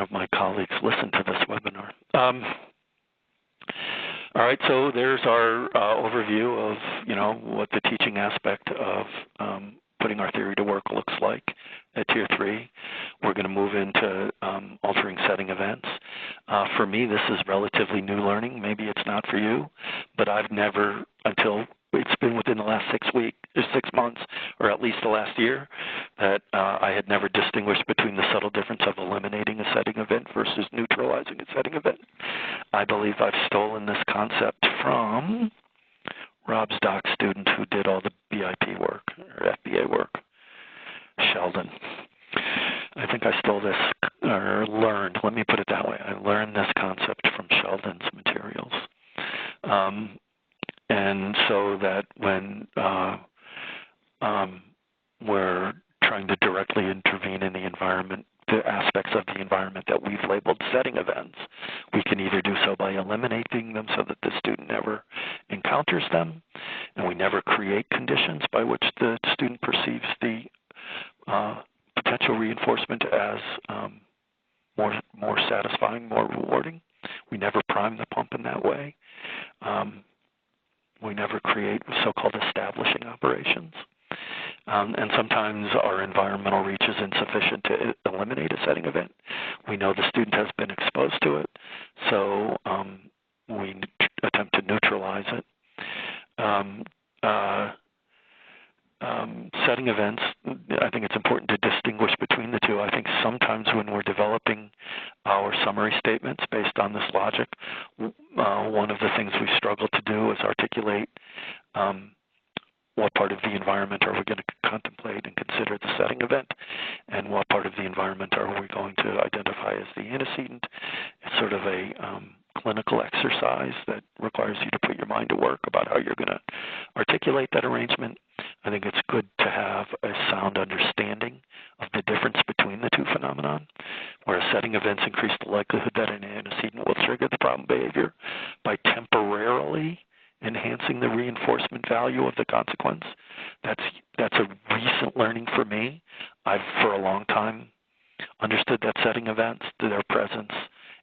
of my colleagues listen to this webinar. All right, so there's our overview of, what the teaching aspect of putting our theory to work looks like at Tier 3. We're going to move into altering setting events. For me, this is relatively new learning. Maybe it's not for you, but I've never, until it's been within the last 6 months, or at least the last year, that I had never distinguished between the subtle difference of eliminating a setting event versus neutralizing a setting event. I believe I've stolen this concept from Rob's doc student who did all the BIP work, or FBA work, Sheldon. I think I stole this, or learned, let me put it that way. I learned this concept from Sheldon's materials. And so that when we're trying to directly intervene in the environment, the aspects of the environment that we've labeled setting events, we can either do so by eliminating them so that the student never encounters them, and we never create conditions by which the student perceives the potential reinforcement as more satisfying, more rewarding. We never prime the pump in that way. We never create so-called establishing operations. And sometimes our environmental reach is insufficient to eliminate a setting event. We know the student has been exposed to it, so we attempt to neutralize it. Setting events, I think it's important to distinguish between the two. I think sometimes when we're developing our summary statements based on this logic, one of the things we struggle to do is articulate what part of the environment are we going to contemplate and consider the setting event, and what part of the environment are we going to identify as the antecedent. It's sort of a clinical exercise that requires you to put your mind to work about how you're going to articulate that arrangement. I think it's good to have a sound understanding of the difference between the two phenomenon, where setting events increase the likelihood that an antecedent will trigger the problem behavior by temporarily enhancing the reinforcement value of the consequence. That's a recent learning for me. I've, for a long time, understood that setting events, their presence,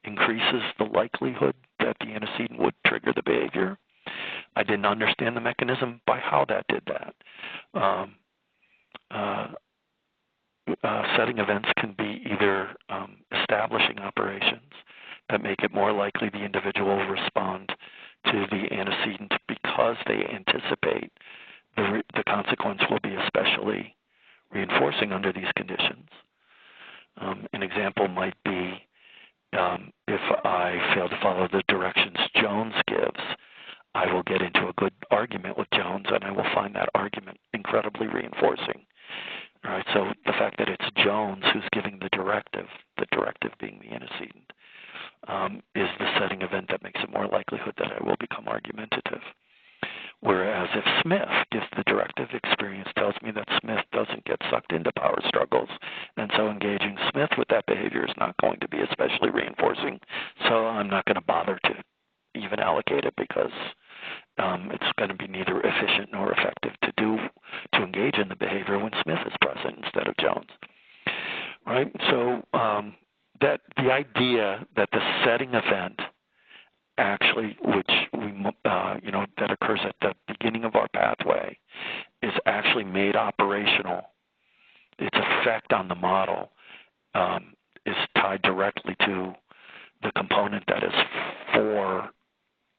increases the likelihood that the antecedent would trigger the behavior. I didn't understand the mechanism by how that did that. Setting events can be either establishing operations that make it more likely the individual will respond to the antecedent because they anticipate the consequence will be especially reinforcing under these conditions. An example might be if I fail to follow the directions Jones gives, I will get into a good argument with Jones, and I will find that argument incredibly reinforcing. All right, so the fact that it's Jones who's giving the directive being the antecedent, is the setting event that makes it more likelihood that I will become argumentative. Whereas if Smith gives the directive, experience tells me that Smith doesn't get sucked into power struggles, and so engaging Smith with that behavior is not going to be especially reinforcing, so I'm not going to bother to even allocate it because it's going to be neither efficient nor effective to engage in the behavior when Smith is present instead of Jones. Right? So that the idea that the setting event actually, which that occurs at the beginning of our pathway, is actually made operational. Its effect on the model is tied directly to the component that is 4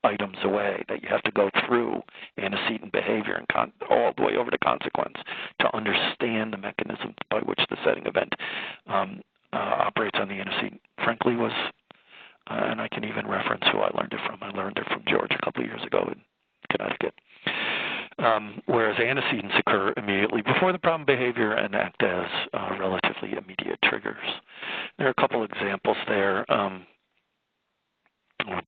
items away, that you have to go through antecedent behavior and all the way over to consequence to understand the mechanism by which the setting event operates on the antecedent. Frankly, was and I can even reference who I learned it from. I learned it from George a couple of years ago in Connecticut. Whereas antecedents occur immediately before the problem behavior and act as relatively immediate triggers. There are a couple examples there.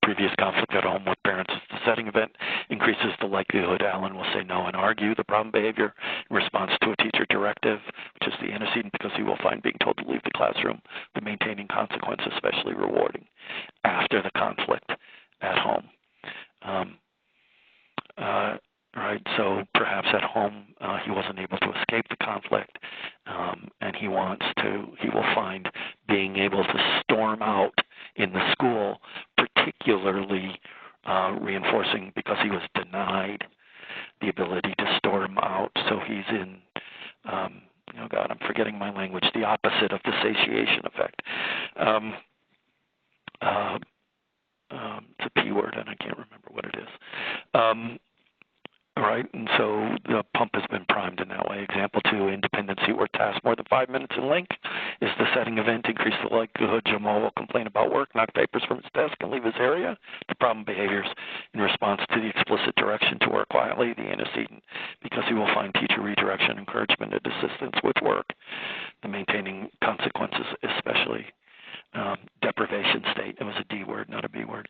Previous conflict at home with parents is the setting event, increases the likelihood Alan will say no and argue the problem behavior in response to a teacher directive, which is the antecedent because he will find being told to leave the classroom the maintaining consequence especially rewarding after the conflict at home. right? So perhaps at home he wasn't able to escape the conflict, and he will find being able to storm out in the school particularly reinforcing because he was denied the ability to storm out. So he's in, oh God, I'm forgetting my language, the opposite of the satiation effect. It's a P word, and I can't remember what it is. All right, and so the pump has been primed in that way. Example 2, independency where tasks more than 5 minutes in length is the setting event. Increase the likelihood Jamal will complain about work, knock papers from his desk, and leave his area. The problem behaviors in response to the explicit direction to work quietly, the antecedent, because he will find teacher redirection, encouragement, and assistance with work. The maintaining consequences, especially deprivation state. It was a D word, not a B word.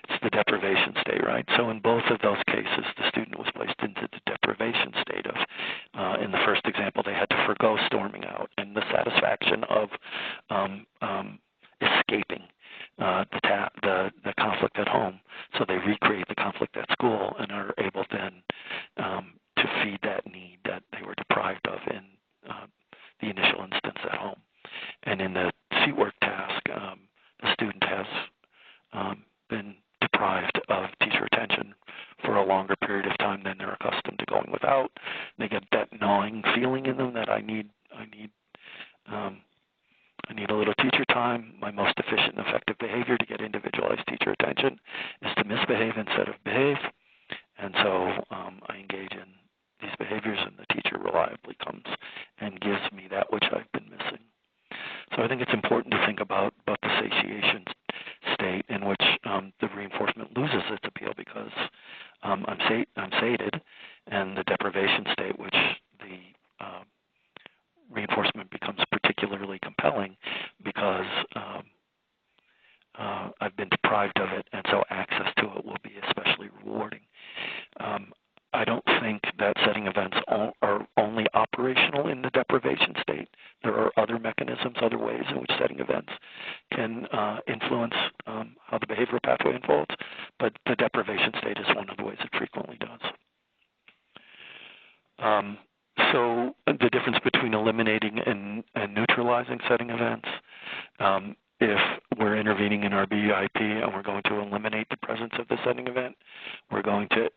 It's the deprivation state, right? So in both of those cases, the student was placed into the deprivation state of, in the first example, they had to forgo storming out and the satisfaction of escaping the conflict at home. So they recreate the conflict at school and are able then to feed that need that they were deprived of in the initial instance at home. And in the seat work task, the student has been deprived of teacher attention for a longer period of time than they're accustomed to going without. They get that gnawing feeling in them that I need a little teacher time. My most efficient and effective behavior to get individualized teacher attention is to misbehave instead of behave. And so I engage in these behaviors, and the teacher reliably comes and gives me that which I've been missing. So I think it's important to think about the satiation state in which the reinforcement loses its appeal because I'm sated, and the deprivation state, which the reinforcement becomes particularly compelling because I've been deprived of it, and so access to it will be especially rewarding. I don't think that setting events are only operational in the deprivation state. There are other mechanisms, other ways in which setting events can influence how the behavioral pathway unfolds, but the deprivation state is one of the ways it frequently does. So the difference between eliminating and neutralizing setting events, if we're intervening in our BIP and we're going to eliminate the presence of the setting event, we're going to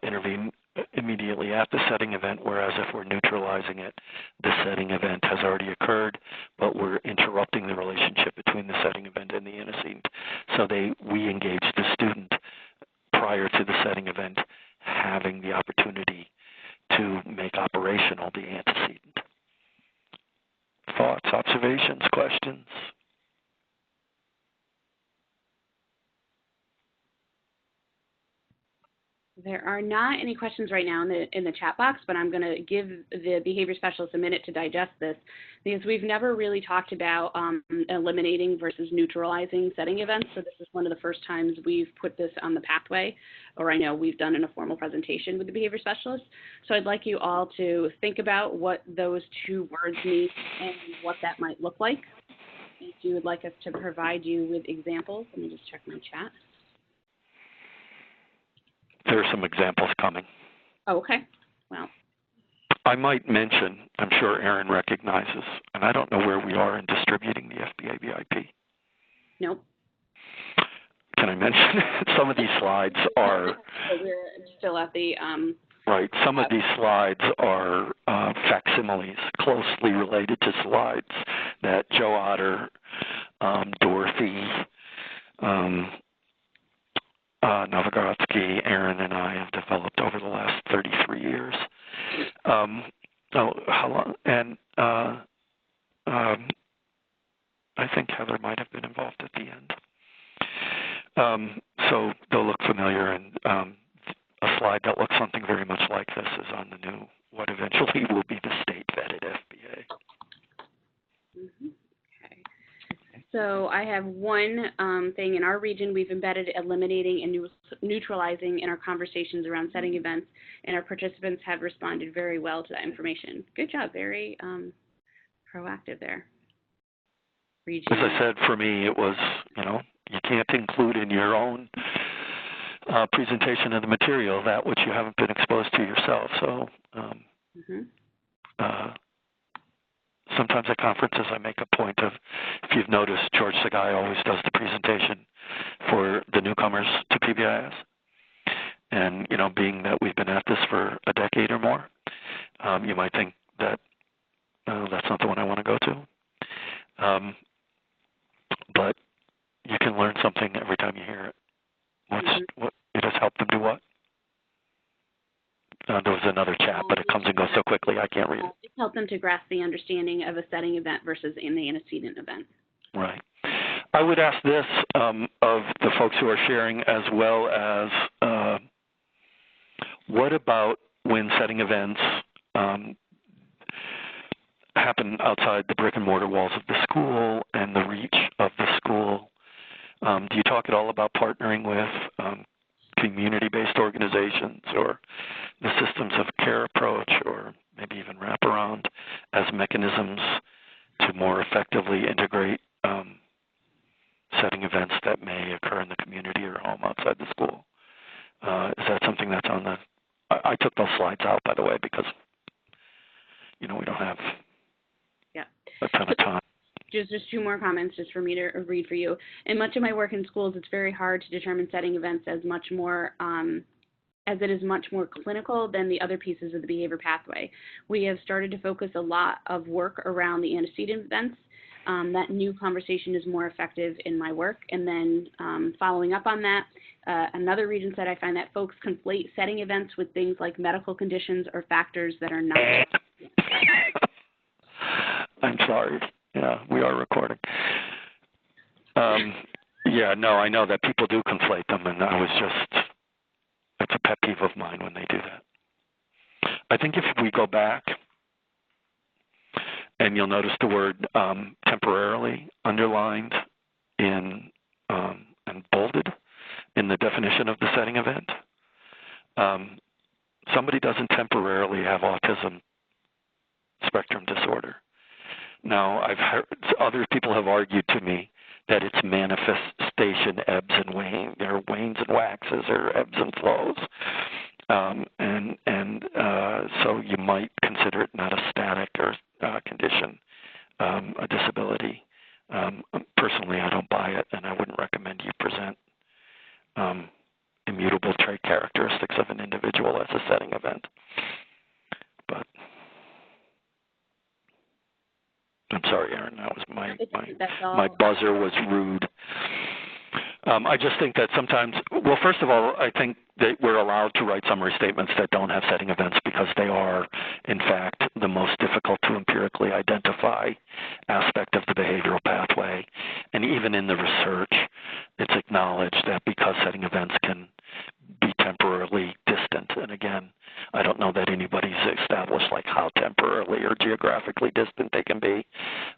intervene immediately at the setting event, whereas if we're neutralizing it, the setting event has already occurred, but we're interrupting the relationship between the setting event and the antecedent. So we engage the student prior to the setting event having the opportunity to make operational the antecedent. Thoughts, observations, questions? There are not any questions right now in the chat box, but I'm going to give the behavior specialist a minute to digest this because we've never really talked about eliminating versus neutralizing setting events. So this is one of the first times we've put this on the pathway, or I know we've done in a formal presentation with the behavior specialist. So I'd like you all to think about what those two words mean and what that might look like. If you would like us to provide you with examples, let me just check my chat. There are some examples coming. Oh, okay. Well, I might mention, I'm sure Erin recognizes, and I don't know where we are in distributing the FBA VIP. Nope. Can I mention some of these slides are... We're still at the... Right. Some of these slides are facsimiles closely related to slides that Joe Otter, Dorothy, Novogrodsky, Erin, and I have developed over the last 33 years. How long? And I think Heather might have been involved at the end. So they'll look familiar, and a slide that looks something very much like this is on the new, what eventually will be the state-vetted FBA. Mm-hmm. So I have one thing. In our region, we've embedded eliminating and neutralizing in our conversations around setting events, and our participants have responded very well to that information. Good job. Very proactive there. Region. As I said, for me, it was, you can't include in your own presentation of the material, that which you haven't been exposed to yourself. So sometimes at conferences I make a point of, if you've noticed, George Sagai always does the presentation for the newcomers to PBIS. And, you know, being that we've been at this for a decade or more, you might think that that's not the one I want to go to. But you can learn something every time you hear it. What it has helped them do what? There was another chat, but it comes and goes so quickly I can't read it. It's helped them to grasp the understanding of a setting event versus an antecedent event. Right. I would ask this of the folks who are sharing, as well as what about when setting events happen outside the brick and mortar walls of the school and the reach of the school? Do you talk at all about partnering with community-based organizations or the systems of care approach, or maybe even wraparound, as mechanisms to more effectively integrate setting events that may occur in the community or home outside the school? Is that something that's on the... I took those slides out, by the way, because, you know, we don't have a ton of time. Just two more comments just for me to read for you. In much of my work in schools, it's very hard to determine setting events as much more, as it is much more clinical than the other pieces of the behavior pathway. We have started to focus a lot of work around the antecedent events. That new conversation is more effective in my work. And then following up on that, another reason said I find that folks conflate setting events with things like medical conditions or factors that are not. I'm sorry. Yeah, we are recording. Yeah, no, I know that people do conflate them, and it's a pet peeve of mine when they do that. I think if we go back, and you'll notice the word temporarily underlined and bolded in the definition of the setting event. Somebody doesn't temporarily have autism spectrum disorder. Now, I've heard other people have argued to me that its manifestation ebbs and wanes, or wanes and waxes, or ebbs and flows. So you might consider it not a static or condition, a disability. Personally, I don't buy it, and I wouldn't recommend you present immutable trait characteristics of an individual as a setting event. But I'm sorry, Erin, that was my buzzer was rude. I just think that sometimes, well, first of all, I think that we're allowed to write summary statements that don't have setting events because they are, in fact, the most difficult to empirically identify aspect of the behavioral pathway. And even in the research, it's acknowledged that because setting events can be temporarily distant, and again, I don't know that anybody's established like how temporarily or geographically distant they can be.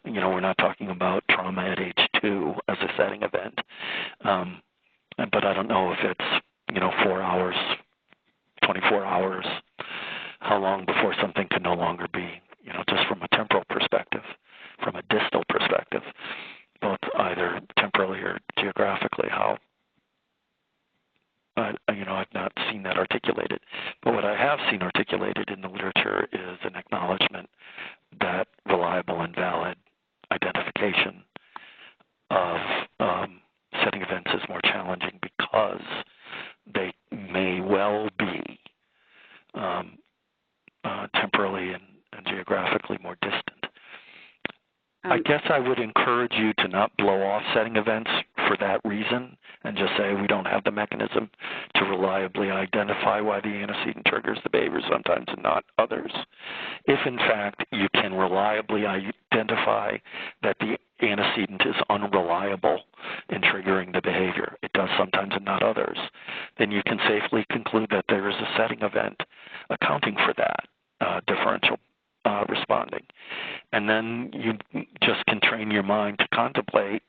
You know, we're not talking about trauma at age 2 as a setting event. But I don't know if it's, 4 hours, 24 hours, how long before something can no longer be, just from a temporal perspective, from a distal perspective, both either temporally or geographically, how I've not seen that articulated. But what I have seen articulated in the literature is an acknowledgement that reliable and valid identification of setting events is more challenging because they may well be temporally and geographically more distant. I guess I would encourage you to not blow off setting events for that reason and just say we don't have the mechanism to reliably identify why the antecedent triggers the behavior sometimes and not others. If, in fact, you can reliably identify that the antecedent is unreliable in triggering the behavior, it does sometimes and not others, then you can safely conclude that there is a setting event accounting for that differential responding. And then you just can train your mind to contemplate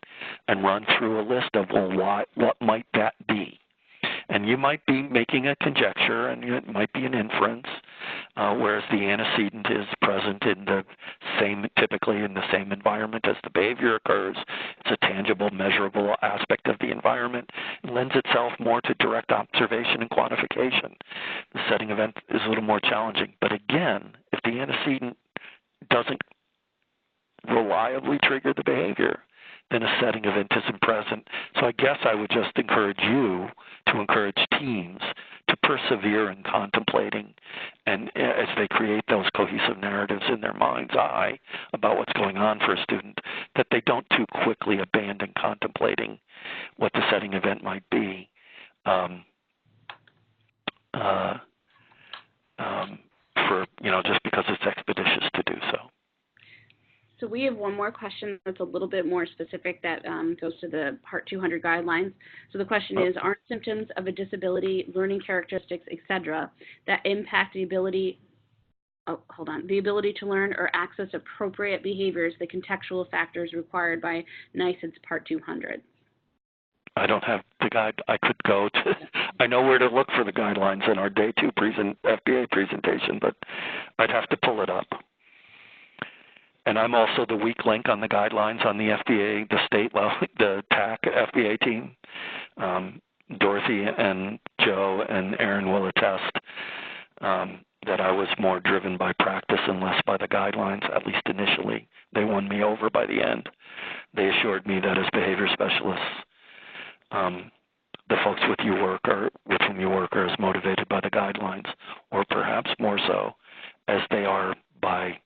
and run through a list of, well, what might that be? And you might be making a conjecture, and it might be an inference, whereas the antecedent is present in the typically in the same environment as the behavior occurs. It's a tangible, measurable aspect of the environment. It lends itself more to direct observation and quantification. The setting event is a little more challenging. But again, if the antecedent doesn't reliably trigger the behavior, then a setting event isn't present. So I guess I would just encourage you to encourage teams to persevere in contemplating, and as they create those cohesive narratives in their mind's eye about what's going on for a student, that they don't too quickly abandon contemplating what the setting event might be for, just because it's expeditious to do so. So we have one more question that's a little bit more specific that goes to the Part 200 guidelines. So the question is, aren't symptoms of a disability, learning characteristics, etc., that impact the ability to learn or access appropriate behaviors, the contextual factors required by NICED's Part 200? I don't have the guide. I could go to, I know where to look for the guidelines in our Day 2 FBA presentation, but I'd have to pull it up. And I'm also the weak link on the guidelines on the FBA, the state level, the TAC FBA team. Dorothy and Joe and Aaron will attest that I was more driven by practice and less by the guidelines, at least initially. They won me over by the end. They assured me that as behavior specialists, the folks with whom you work are as motivated by the guidelines, or perhaps more so, as they are by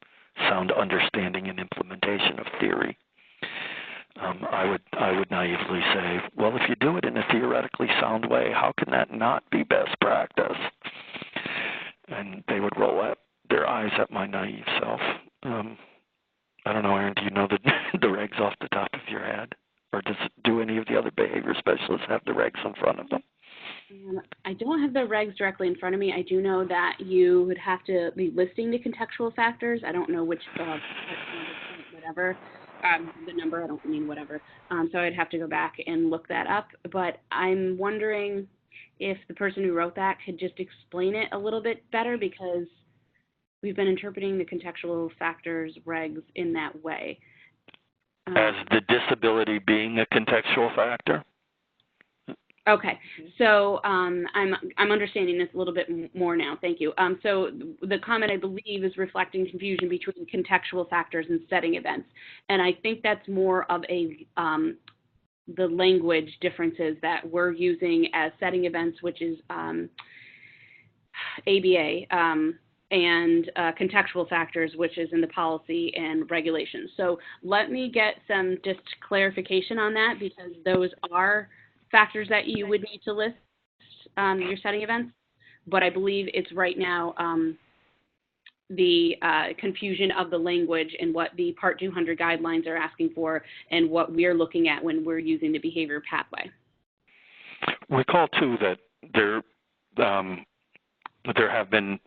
sound understanding and implementation of theory. I would naively say, well, if you do it in a theoretically sound way, how can that not be best practice? And they would roll their eyes at my naive self. I don't know, Aaron, do you know the regs off the top of your head? Or do any of the other behavior specialists have the regs in front of them? I don't have the regs directly in front of me. I do know that you would have to be listing the contextual factors. I don't know which, whatever, the number, I don't mean whatever. So I'd have to go back and look that up. But I'm wondering if the person who wrote that could just explain it a little bit better, because we've been interpreting the contextual factors regs in that way. As the disability being a contextual factor? Okay, so I'm understanding this a little bit more now. Thank you. So the comment, I believe, is reflecting confusion between contextual factors and setting events, and I think that's more of the language differences that we're using as setting events, which is ABA, and contextual factors, which is in the policy and regulations. So let me get some just clarification on that, because those are factors that you would need to list your setting events, but I believe it's right now the confusion of the language and what the Part 200 guidelines are asking for and what we're looking at when we're using the behavior pathway. Recall, too, that there have been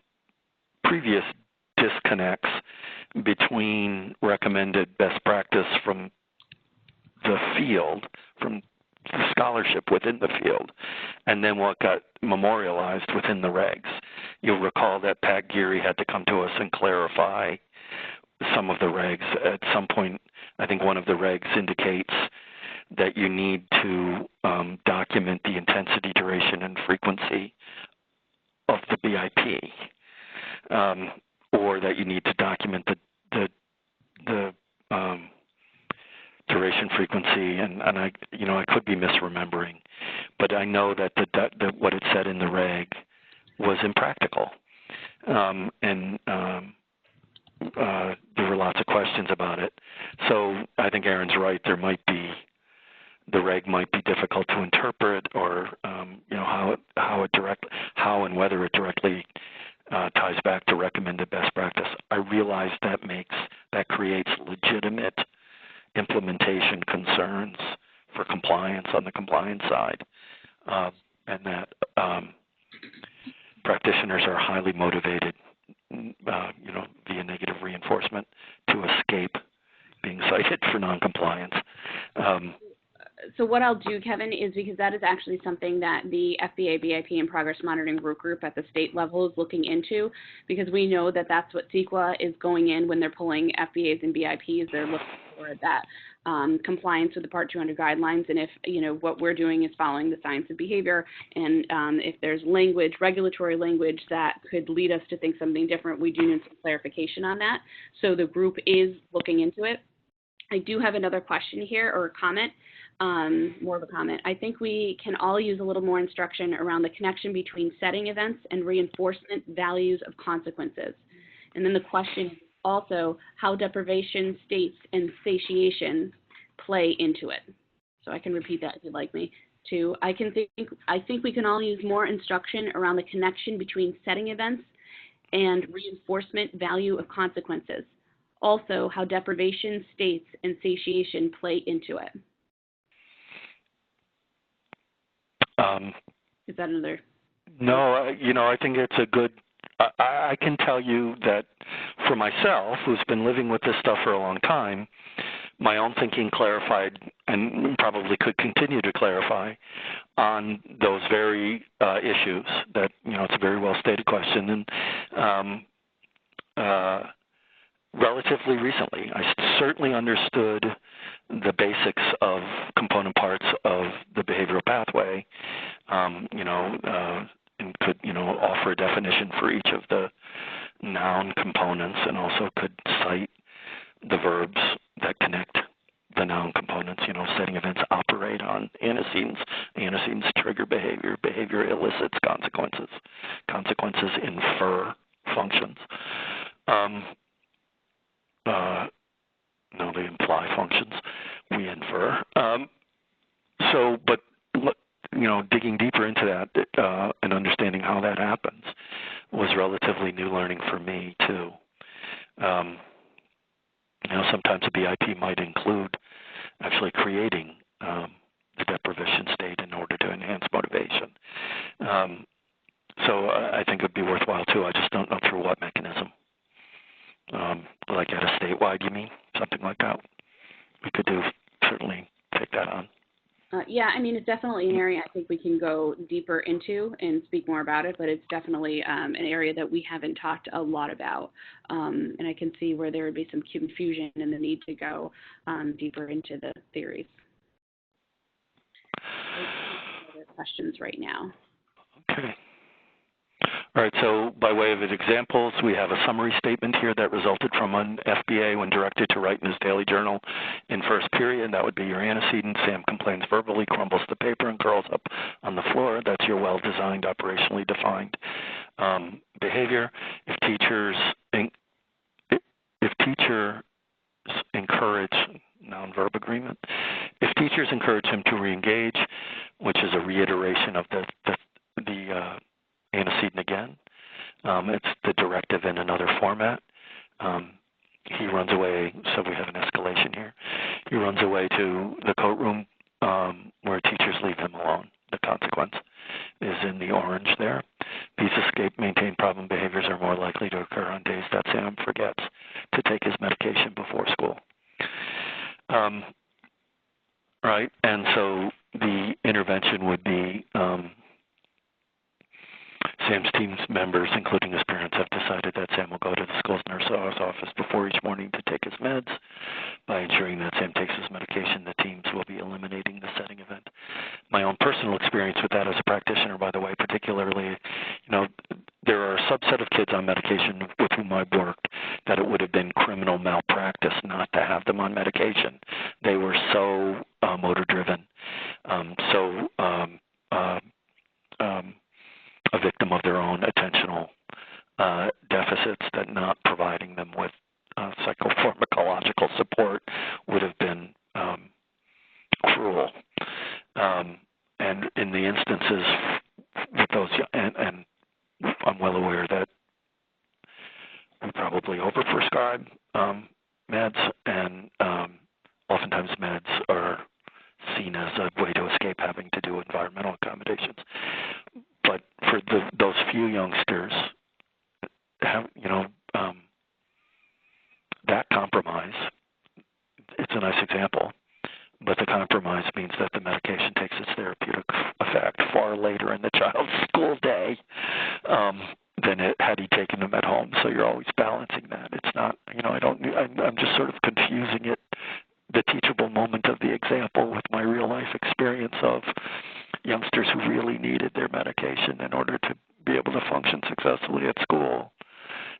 previous disconnects between recommended best practice from the field, from the scholarship within the field, and then what got memorialized within the regs. You'll recall that Pat Geary had to come to us and clarify some of the regs. At some point, I think one of the regs indicates that you need to document the intensity, duration, and frequency of the BIP, or that you need to document the duration, frequency, and I could be misremembering, but I know that what it said in the reg was impractical, and there were lots of questions about it. So I think Aaron's right. The reg might be difficult to interpret, or how and whether it directly ties back to recommended best practice. I realize that creates legitimate implementation concerns for compliance on the compliance side, and that practitioners are highly motivated, via negative reinforcement to escape being cited for noncompliance. So what I'll do, Kevin, is because that is actually something that the FBA, BIP, and Progress Monitoring Work Group at the state level is looking into, because we know that that's what CEQA is going in when they're pulling FBAs and BIPs. They're looking for that compliance with the Part 200 guidelines, and if, what we're doing is following the science of behavior, and if there's language, regulatory language that could lead us to think something different, we do need some clarification on that. So the group is looking into it. I do have another question here, or a comment, more of a comment. I think we can all use a little more instruction around the connection between setting events and reinforcement values of consequences. And then the question is also how deprivation, states, and satiation play into it. So I can repeat that if you'd like me to. I think we can all use more instruction around the connection between setting events and reinforcement value of consequences. Also, how deprivation, states, and satiation play into it. Is that another? No, I think it's a good, I can tell you that for myself, who's been living with this stuff for a long time, my own thinking clarified and probably could continue to clarify on those very issues that, it's a very well stated question. And relatively recently, I certainly understood the basics of component parts of the behavioral pathway, and could, offer a definition for each of the noun components, and also could cite the verbs that connect the noun components. Setting events operate on antecedents. Antecedents trigger behavior. Behavior elicits consequences. Consequences infer functions. No, they imply functions. We infer. But digging deeper into that and understanding how that happens was relatively new learning for me too. Sometimes a BIP might include actually creating the deprivation state in order to enhance motivation. So I think it would be worthwhile too. I just don't know through what mechanism. Like at a statewide, you mean? Something like that? We could certainly take that on. Yeah, it's definitely an area I think we can go deeper into and speak more about it, but it's definitely an area that we haven't talked a lot about. And I can see where there would be some confusion and the need to go deeper into the theories. Other questions right now. Okay. All right, so by way of examples, we have a summary statement here that resulted from an FBA when directed to write in his daily journal in first period. That would be your antecedent. Sam complains verbally, crumbles the paper, and curls up on the floor. That's your well-designed, operationally defined behavior. If teachers encourage noun-verb agreement, if teachers encourage him to reengage, which is a reiteration of the antecedent again. It's the directive in another format. He runs away, so we have an escalation here. He runs away to the coat room where teachers leave him alone. The consequence is in the orange there. These escape, maintain problem behaviors are more likely to occur on days that Sam forgets to take his medication before school. Right, and so the intervention would be Sam's team members, including his parents, have decided that Sam will go to the school's nurse's office before each morning to take his meds. By ensuring that Sam takes his medication, the teams will be eliminating the setting event. My own personal experience with that as a practitioner, by the way, particularly, there are a subset of kids on medication with whom I've worked that it would have been criminal malpractice not to have them on medication. They were so motor-driven, a victim of their own attentional deficits, that not providing them with psychopharmacological support would have been cruel. And in the instances with those, and I'm well aware that we probably overprescribe meds, and oftentimes meds are seen as a way to escape having to do environmental accommodations. But for those few youngsters, that compromise, it's a nice example, but the compromise means that the medication takes its therapeutic effect far later in the child's school day than had he taken them at home. So you're always balancing that. It's not, I'm just sort of confusing it, the teachable moment of the example, with my real life experience of youngsters who really needed their medication in order to be able to function successfully at school.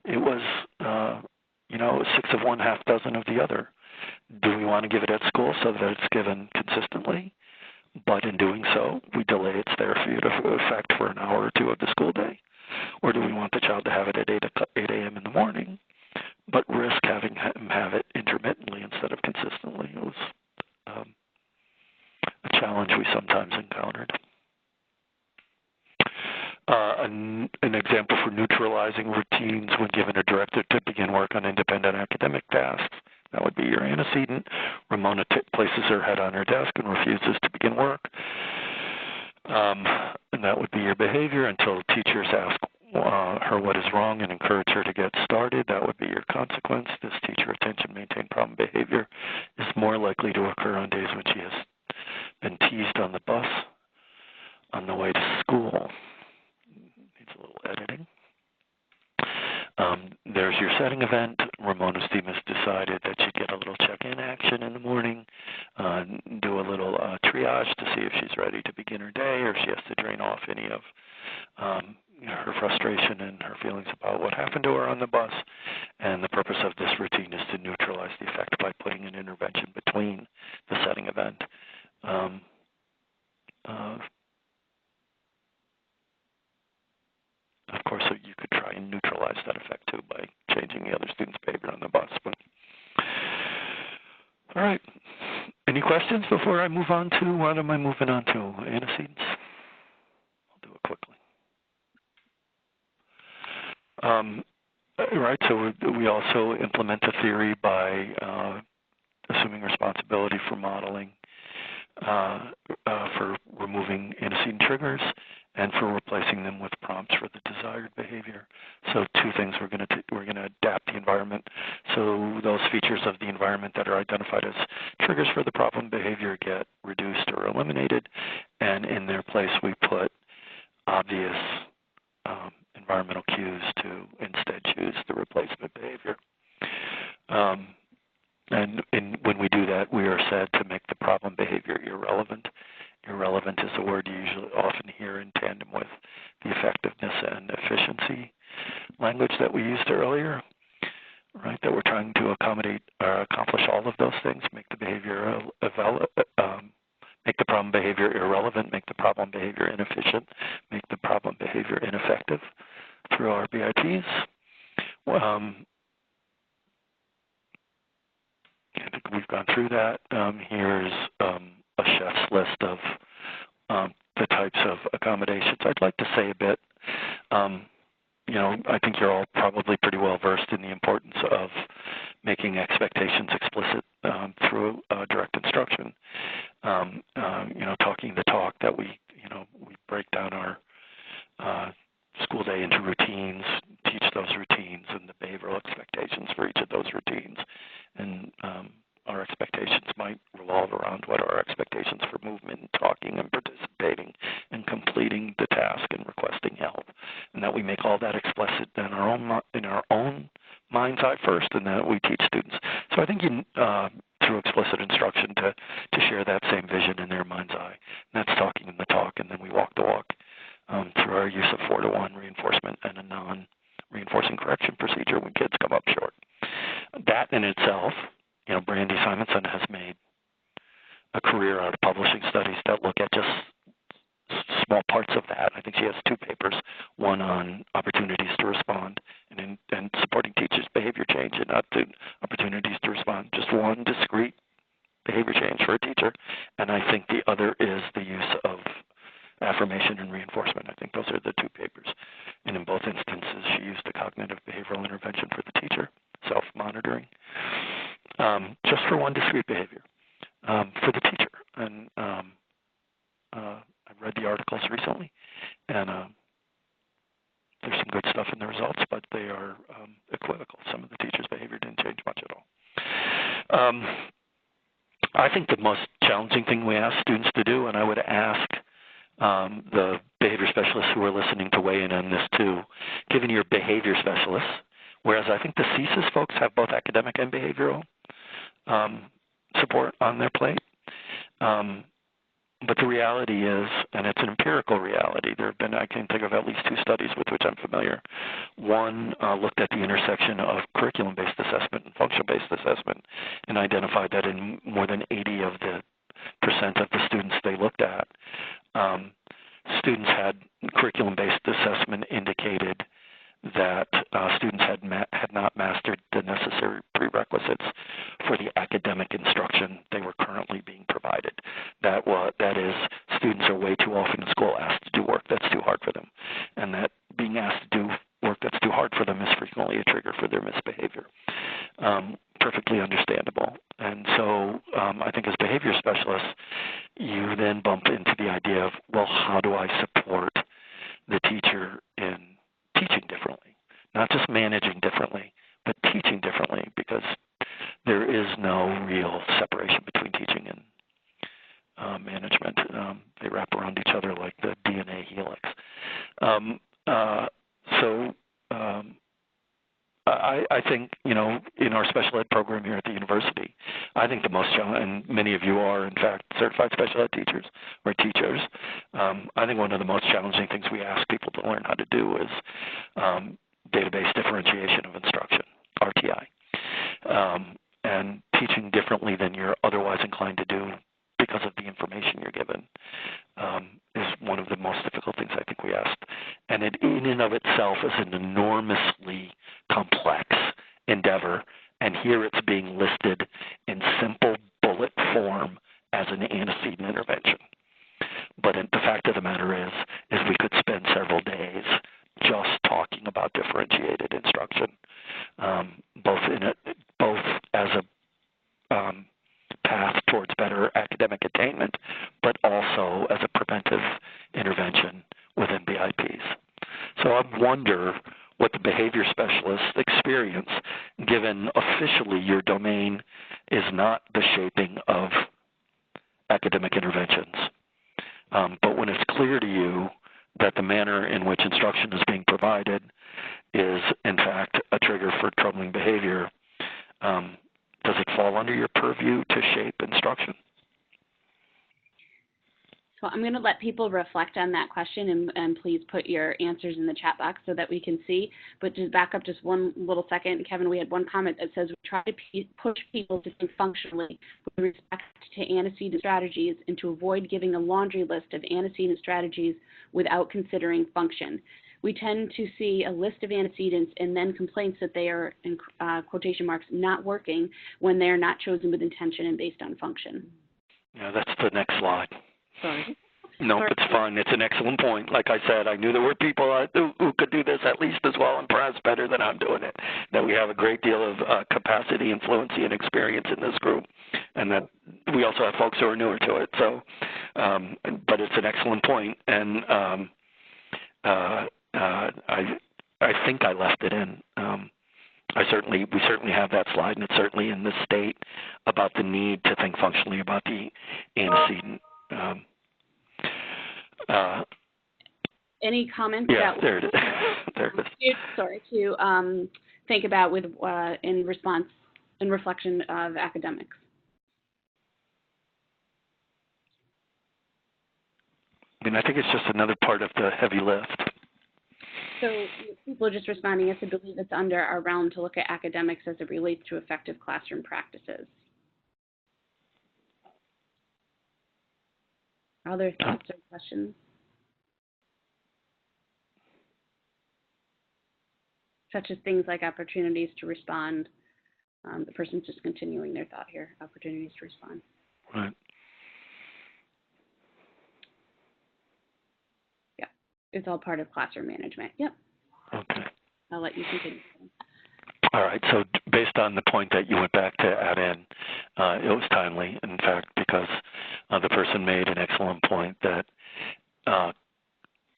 It was, 6 of one, half dozen of the other. Do we want to give it at school so that it's given consistently? But in doing so, we delay its therapeutic effect for an hour or two of the school day? Or do we want the child to have it at 8 a.m. in the morning, but risk having him have it intermittently instead of consistently? It was a challenge we sometimes encountered. An example for neutralizing routines when given a directive to begin work on independent academic tasks. That would be your antecedent. Ramona places her head on her desk and refuses to begin work. And that would be your behavior until teachers ask her what is wrong and encourage her to get started. That would be your consequence. This teacher attention maintain problem behavior is more likely to occur on days when she has been teased on the bus on the way to school. Needs a little editing. There's your setting event. Ramona's team has decided that she'd get a little check-in action in the morning, do a little triage to see if she's ready to begin her day, or if she has to drain off any of her frustration and her feelings about what happened to her on the bus. And the purpose of this routine is to neutralize the effect by putting an intervention between the setting event. Of course, you could try and neutralize that effect too by changing the other student's behavior on the bus. But all right, any questions before I move on to what am I moving on to? Antecedents. I'll do it quickly. Right. So we also implement the theory by assuming responsibility for modeling, for removing antecedent triggers, and for replacing them with prompts for the desired behavior. So two things, we're going to adapt the environment. So those features of the environment that are identified as triggers for the problem behavior get reduced or eliminated, and in their place we put obvious environmental cues to instead choose the replacement behavior. And when we do that, we are said to make the problem behavior irrelevant. Irrelevant is a word you usually often hear in tandem with the effectiveness and efficiency language that we used earlier, right? That we're trying to accomplish all of those things, make the behavior make the problem behavior irrelevant, make the problem behavior inefficient, make the problem behavior ineffective through our BITs. I think we've gone through that. Here's a chef's list of the types of accommodations. I'd like to say a bit. I think you're all probably pretty well versed in the importance of making expectations explicit through direct instruction. Talking the talk that we break down our school day into routines, teach those routines and the behavioral expectations for each of those routines. And our expectations might revolve around what are our expectations for movement and talking and participating and completing the task and requesting help. And that we make all that explicit in our own mind's eye first, and that we teach students. So I think through explicit instruction to share that same vision in their mind's eye. And that's talking in the talk, and then we walk the walk through our use of 4-to-1 reinforcement and a non-reinforcing correction procedure when kids come up short. That in itself, Brandy Simonson has made a career out of publishing studies that look at just small parts of that. I think she has 2 papers, one on opportunities to respond and supporting teachers' behavior change, and not to opportunities to respond, just one discrete behavior change for a teacher. And I think the other is the use of affirmation and reinforcement. I think those are the 2 papers. And in both instances, she used the cognitive behavioral intervention for the teacher, self-monitoring, just for one discrete behavior for the teacher. And I've read the articles recently, and there's some good stuff in the results, but they are equivocal. Some of the teachers' behavior didn't change much at all. I think the most challenging thing we ask students to do, and I would ask the behavior specialists who are listening to weigh in on this too, given your behavior specialists, whereas I think the CSIS folks have both academic and behavioral support on their plate. But the reality is, and it's an empirical reality, there have been, I can think of at least 2 studies with which I'm familiar. One looked at the intersection of curriculum-based assessment and functional-based assessment and identified that in more than 80% of the students they looked at, students had curriculum-based assessment indicated that students had not mastered the necessary prerequisites for the academic instruction they were currently being provided. That is, students are way too often in school asked to do work that's too hard for them, and that being asked to do work that's too hard for them is frequently a trigger for their misbehavior. Perfectly understandable. And so I think as behavior specialists, you then bump into the idea of, well, how do I support the teacher in teaching differently, not just managing differently, but teaching differently, because there is no real separation between teaching and management. They wrap around each other like the DNA helix. I think, in our special ed program here at the university, I think the most challenging, and many of you are, in fact, certified special ed teachers or teachers, I think one of the most challenging things we ask people to learn how to do is database differentiation of instruction, RTI, and teaching differently than you're otherwise inclined to do because of the information you're given is one of the most difficult things I think we asked. And it in and of itself is an enormously complex endeavor, and here it's being listed in simple bullet form as an antecedent intervention. But the fact of the matter is we could spend several days just talking about differentiated instruction, both as a path towards better academic attainment, but also as a preventive intervention within BIPs. So I wonder what the behavior specialists experience, given officially your domain is not the shaping of academic interventions. But when it's clear to you that the manner in which instruction is being provided is, in fact, a trigger for troubling behavior, does it fall under your purview to shape instruction? So I'm going to let people reflect on that question, and please put your answers in the chat box so that we can see. But to back up just one little second, Kevin, we had one comment that says we try to push people to think functionally with respect to antecedent strategies and to avoid giving a laundry list of antecedent strategies without considering function. We tend to see a list of antecedents and then complaints that they are, in quotation marks, not working when they are not chosen with intention and based on function. Yeah, that's the next slide. Sorry. No, it's fine. It's an excellent point. Like I said, I knew there were people who could do this at least as well and perhaps better than I'm doing it, that we have a great deal of capacity, fluency, and experience in this group, and that we also have folks who are newer to it. So, but it's an excellent point, and I think I left it in. We certainly have that slide, and it's certainly in this state about the need to think functionally about the antecedent. Any comments? Yeah, there it is. There it is. Sorry, to think about with in response and reflection of academics. I mean, I think it's just another part of the heavy lift. So people are just responding, yes, I believe it's under our realm to look at academics as it relates to effective classroom practices. Other thoughts or questions? Such as things like opportunities to respond. The person's just continuing their thought here, opportunities to respond. Right. Yeah, it's all part of classroom management. Yep. Okay. I'll let you continue. All right, so based on the point that you went back to add in, it was timely, in fact, because the person made an excellent point that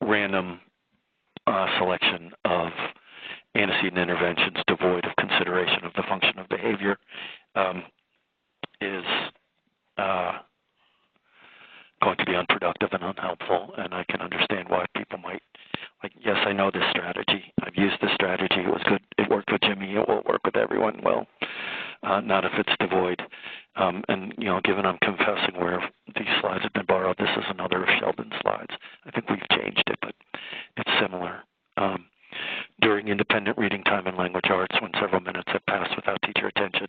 random selection of antecedent interventions devoid of consideration of the function of behavior is ineffective and unhelpful, and I can understand why people might, like, yes, I know this strategy. I've used this strategy. It was good. It worked with Jimmy. It will work with everyone. Well, not if it's devoid. And, given I'm confessing where these slides have been borrowed, this is another of Sheldon's slides. I think we've changed it, but it's similar. During independent reading time in language arts, when several minutes have passed without teacher attention,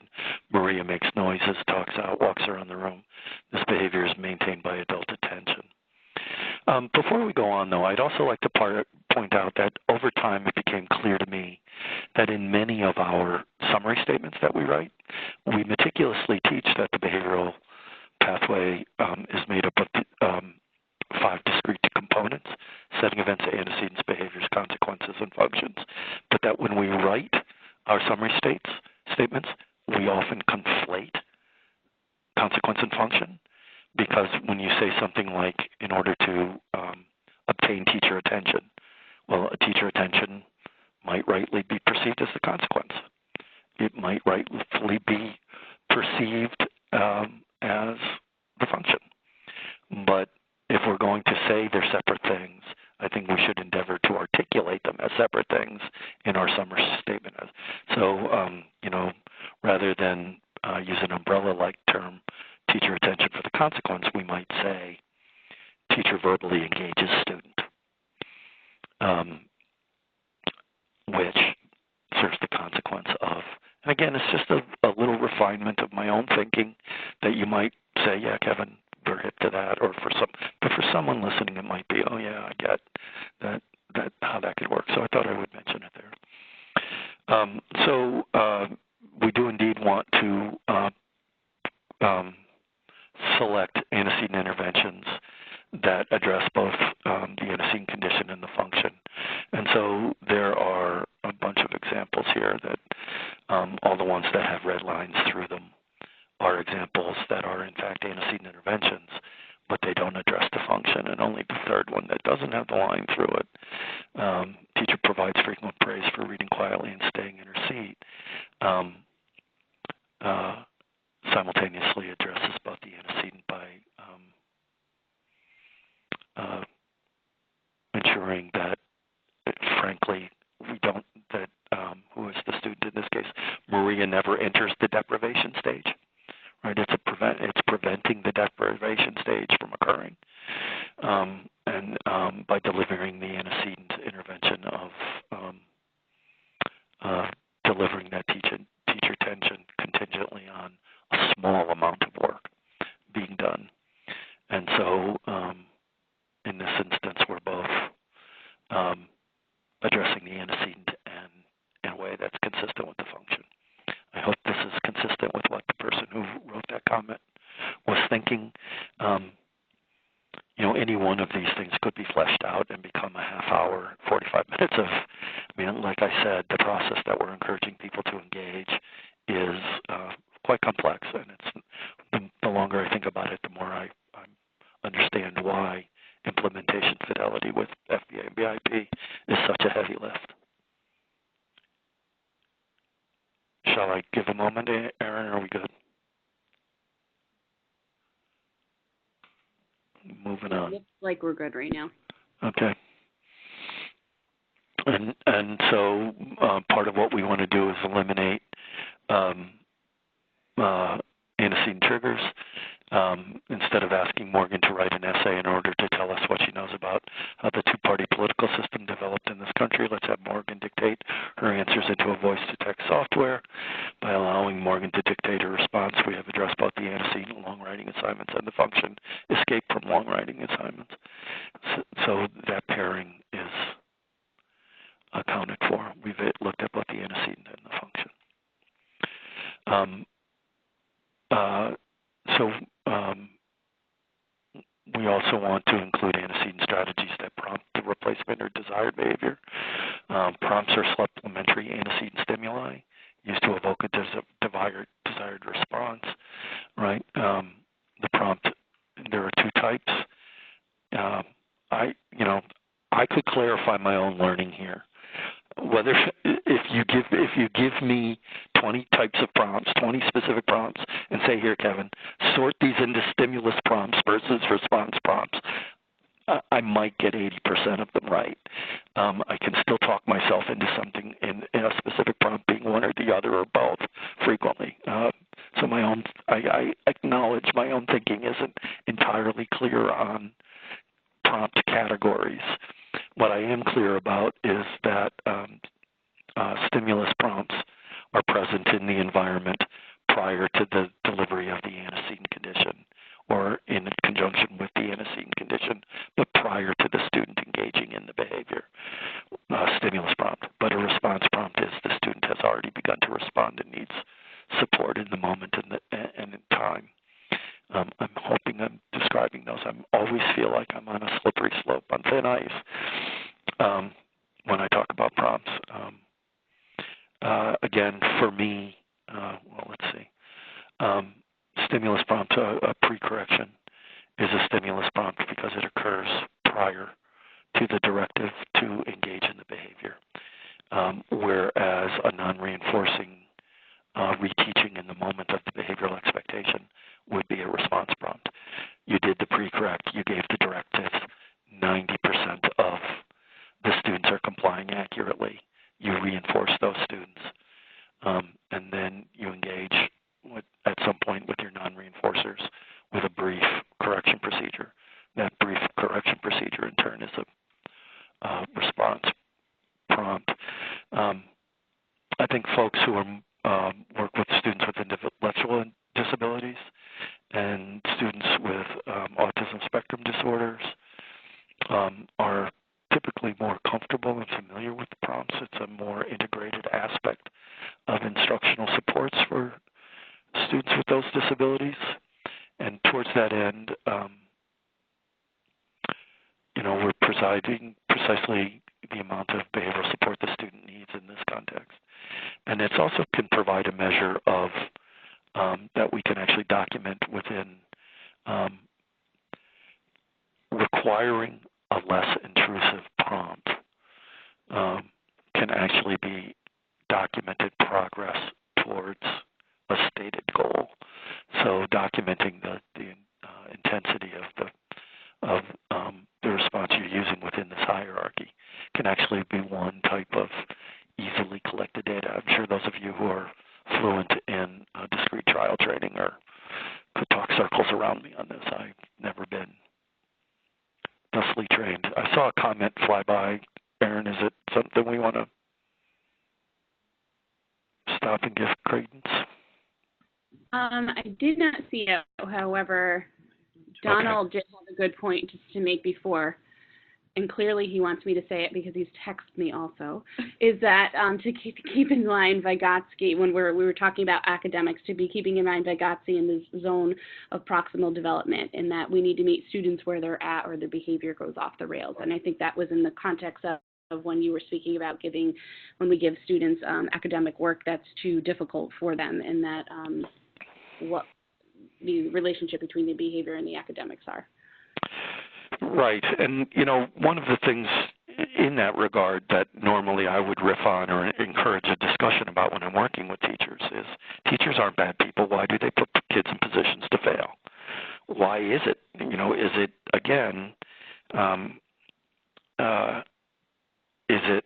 Maria makes noises, talks out, walks around the room. This behavior is maintained by adult attention. Before we go on, though, I'd also like to point out that over time it became clear to me that in many of our summary statements that we write, we meticulously teach that the behavioral pathway is made up of 5 discrete components: setting, events, antecedents, behaviors, consequences, and functions. But that when we write our summary statements, we often conflate consequence and function, because when you say something like, in order to obtain teacher attention, well, a teacher attention might rightly be perceived as the consequence. It might rightfully be perceived as the function. But if we're going to say they're separate things, I think we should endeavor to articulate them as separate things in our summary statement. So, rather than use an umbrella-like term, teacher attention for the consequence, we might say teacher verbally engages student, which serves the consequence of. And again, it's just a little refinement of my own thinking that you might say, yeah, Kevin, we're hip to that, but for someone listening, it might be, oh yeah, I get that how that could work. So I thought I would mention it there. So we do indeed want to select antecedent interventions that address both the antecedent condition and the function. And so there are a bunch of examples here that all the ones that have red lines through them are examples that are in fact antecedent interventions, but they don't address the function. And only the third one that doesn't have the line through it, teacher provides frequent praise for reading quietly and staying in her seat, simultaneously addresses both the antecedent by ensuring that, frankly, who is the student in this case, Maria never enters the deprivation stage. Right, it's preventing the deprivation stage from occurring, and by delivering the antecedent intervention of delivering that teacher attention contingently on a small amount of work being done. And so, in this instance, we're both addressing the antecedent and in a way that's consistent with the function. I hope this is consistent with what the person who wrote that comment was thinking. Any one of these things could be fleshed out and become a half hour, 45 minutes of, like I said, the process that we're encouraging people to engage is quite complex. And the longer I think about it, the more I understand why implementation fidelity with FBA and BIP is such a heavy lift. Shall I give a moment, Aaron, or are we good? Moving on. Looks like we're good right now. Okay. And so part of what we want to do is eliminate antecedent triggers. Instead of asking Morgan to write an essay in order to tell us what she knows about how the two-party political system developed in this country, let's have Morgan dictate her answers into a voice-to-text software. By allowing Morgan to dictate her response, we have addressed both the antecedent long-writing assignments and the function escape from long-writing assignments. So that pairing is accounted for. We've looked at both the antecedent and the function. We also want to include antecedent strategies that prompt the replacement or desired behavior. Prompts are supplementary antecedent stimuli used to evoke a desired response, right? The prompt, there are 2 types. I could clarify my own learning here. Whether if you give me 20 types of prompts, 20 specific prompts, and say, here, Kevin, sort these into stimulus prompts versus response prompts, I might get 80% of them right. I can still talk myself into something in a specific prompt being one or the other or both frequently. So I acknowledge my own thinking isn't entirely clear on prompt categories. What I am clear about is that stimulus prompts are present in the environment prior to the delivery of the antecedent condition, or in conjunction with the antecedent condition, but prior to the student engaging in the behavior. Stimulus prompt. But a response prompt is the student has already begun to respond and needs support in the moment and in time. I'm hoping I'm describing those. I always feel like I'm on a slippery slope, on thin ice, when I talk about prompts. Again, for me, let's see. Stimulus prompt, a pre-correction, is a stimulus prompt because it occurs prior to the directive to engage in the behavior, whereas a non-reinforcing reteaching in the moment of the behavioral expectation would be a response prompt. You did the pre-correct, you gave the directives, 90% of the students are complying accurately. You reinforce those students, and then you engage at some point with your non-reinforcers with a brief correction procedure. That brief correction procedure, in turn, is a response prompt. I think folks who work with students with intellectual disabilities and students with autism spectrum disorders are typically more comfortable and familiar with the prompts. It's a more integrated aspect of instructional supports for students with those disabilities. And towards that end, we're providing precisely the amount of behavioral support the student needs in this context. And it also can provide a measure of that we can actually document within requiring a less intrusive prompt can actually be documented progress towards a stated goal. So documenting the intensity of the response you're using within this hierarchy can actually be one type of easily collected data. I'm sure those of you who are fluent in discrete trial training could talk circles around me on this. I've never been thusly trained. I saw a comment fly by. Erin, is it something we want to stop and give credence? I did not see it. However, Donald did have a good point just to make before, and clearly he wants me to say it because he's texted me also, is that to keep in mind Vygotsky, when we were talking about academics, to be keeping in mind Vygotsky in the zone of proximal development, and that we need to meet students where they're at or their behavior goes off the rails. And I think that was in the context of when you were speaking about when we give students academic work that's too difficult for them, and that what the relationship between the behavior and the academics are. Right. And, one of the things in that regard that normally I would riff on or encourage a discussion about when I'm working with teachers is teachers aren't bad people. Why do they put kids in positions to fail? Why is it? Is it, again, is it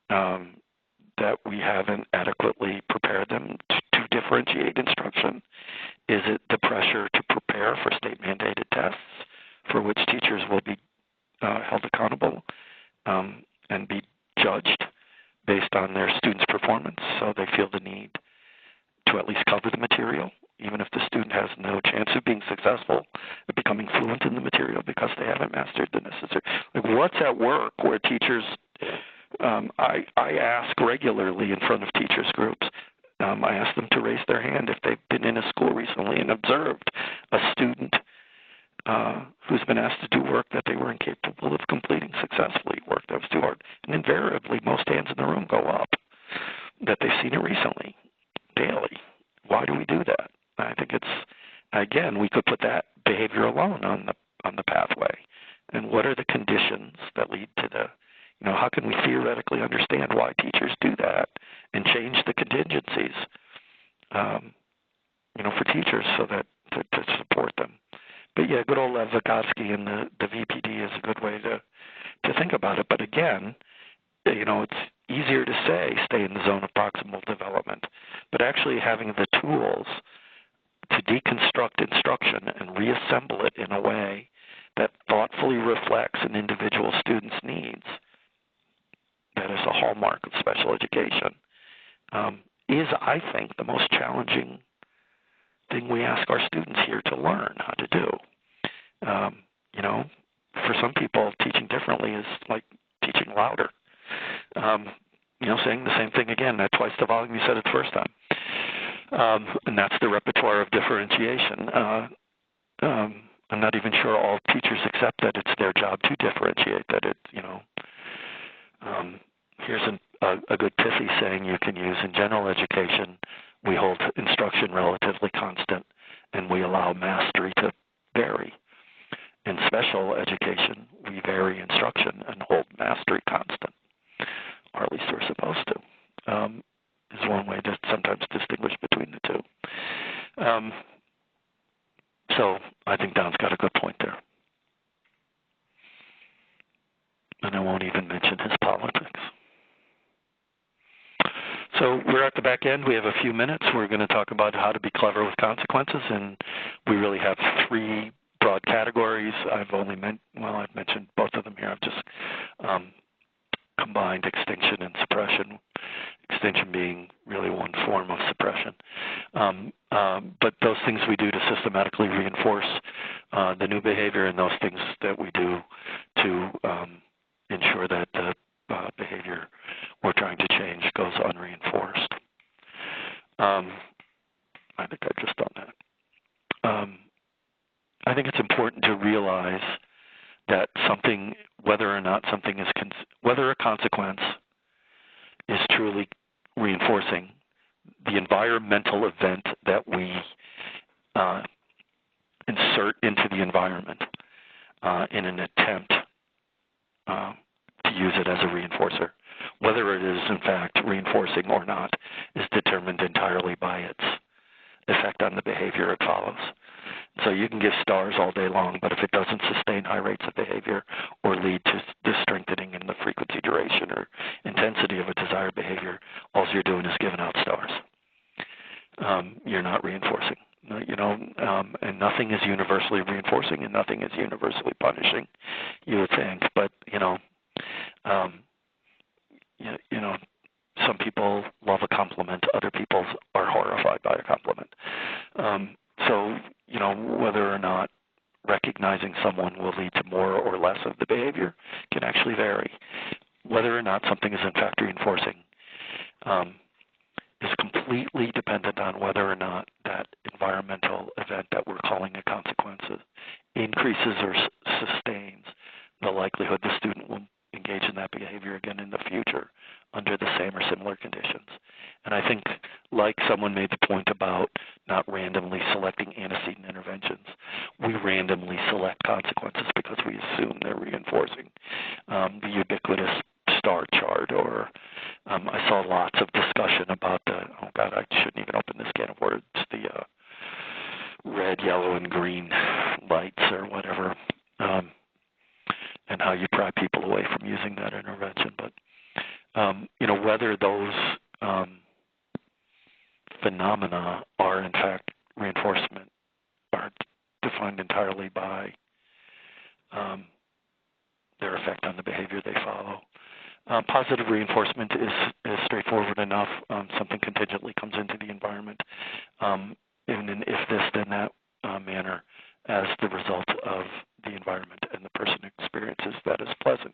that we haven't adequately prepared them to differentiate instruction? Is it the pressure to prepare for state-mandated tests for which teachers will be held accountable and be judged based on their students' performance, so they feel the need to at least cover the material, even if the student has no chance of being successful at becoming fluent in the material because they haven't mastered the necessary. What's at work where teachers, I ask regularly in front of teachers groups, I ask them to raise their hand if they've been in a school recently and observed a student who's been asked to do work that they were incapable of completing successfully, work that was too hard. And invariably, most hands in the room go up that they've seen it recently, daily. Why do we do that? I think it's, again, we could put that behavior alone on the pathway. And what are the conditions that lead to how can we theoretically understand why teachers do that and change the contingencies, for teachers so that to support them. But yeah, good old Vygotsky and the VPD is a good again, it's easier to say stay in the zone of proximal development, but actually having the tools to deconstruct instruction and reassemble it in a way that thoughtfully reflects an individual student's needs, that is a hallmark of special education, is, I think, the most challenging thing we ask our students here to learn how to do. For some people, teaching differently is like teaching louder. Saying the same thing again at twice the volume you said it the first time. And that's the repertoire of differentiation. I'm not even sure all teachers accept that it's their job to differentiate, that here's a good pithy saying you can use in general education: we hold instruction relatively constant and we allow mastery to vary. In special education, we vary instruction and hold mastery constant, or at least we're supposed to. Is one way to sometimes distinguish between the two. So I think Don's got a good point there. And I won't even mention his politics. So we're at the back end. We have a few minutes. We're going to talk about how to be clever with consequences, and we really have three broad categories. I've mentioned both of them here. I've just combined extinction and suppression. Extinction being really one form of suppression. But those things we do to systematically reinforce the new behavior, and those things that we do to ensure that the behavior we're trying to change goes unreinforced. I think I've just done that. I think it's important to realize that something, whether or not something is, whether a consequence is truly reinforcing, the environmental event that we insert into the environment in an attempt to use it as a reinforcer, whether it is in fact reinforcing or not, is determined entirely by its effect on the behavior it follows. So you can give stars all day long, but if it doesn't sustain high rates of behavior or lead to the strengthening in the frequency, duration, or intensity of a desired behavior, all you're doing is giving out stars. You're not reinforcing, and nothing is universally reinforcing and nothing is universally punishing, you would think. But, some people love a compliment, other people are horrified by a compliment. So, whether or not recognizing someone will lead to more or less of the behavior can actually vary. Whether or not something is in fact reinforcing is completely dependent on whether or not that environmental event that we're calling a consequence increases or sustains the likelihood the student will engage in that behavior again in the future under the same or similar conditions. And I think, like someone made the point about not randomly selecting antecedent interventions, we randomly select consequences because we assume they're reinforcing. The ubiquitous star chart, or I saw lots of discussion about I shouldn't even open this can of words, the red, yellow, and green lights or whatever, and how you pry people away from using that intervention. But, whether those phenomena are in fact reinforcement are defined entirely by their effect on the behavior they follow. Positive reinforcement is straightforward enough. Something contingently comes into the environment in an if this then that manner as the result of the environment, and the person experiences that as pleasant.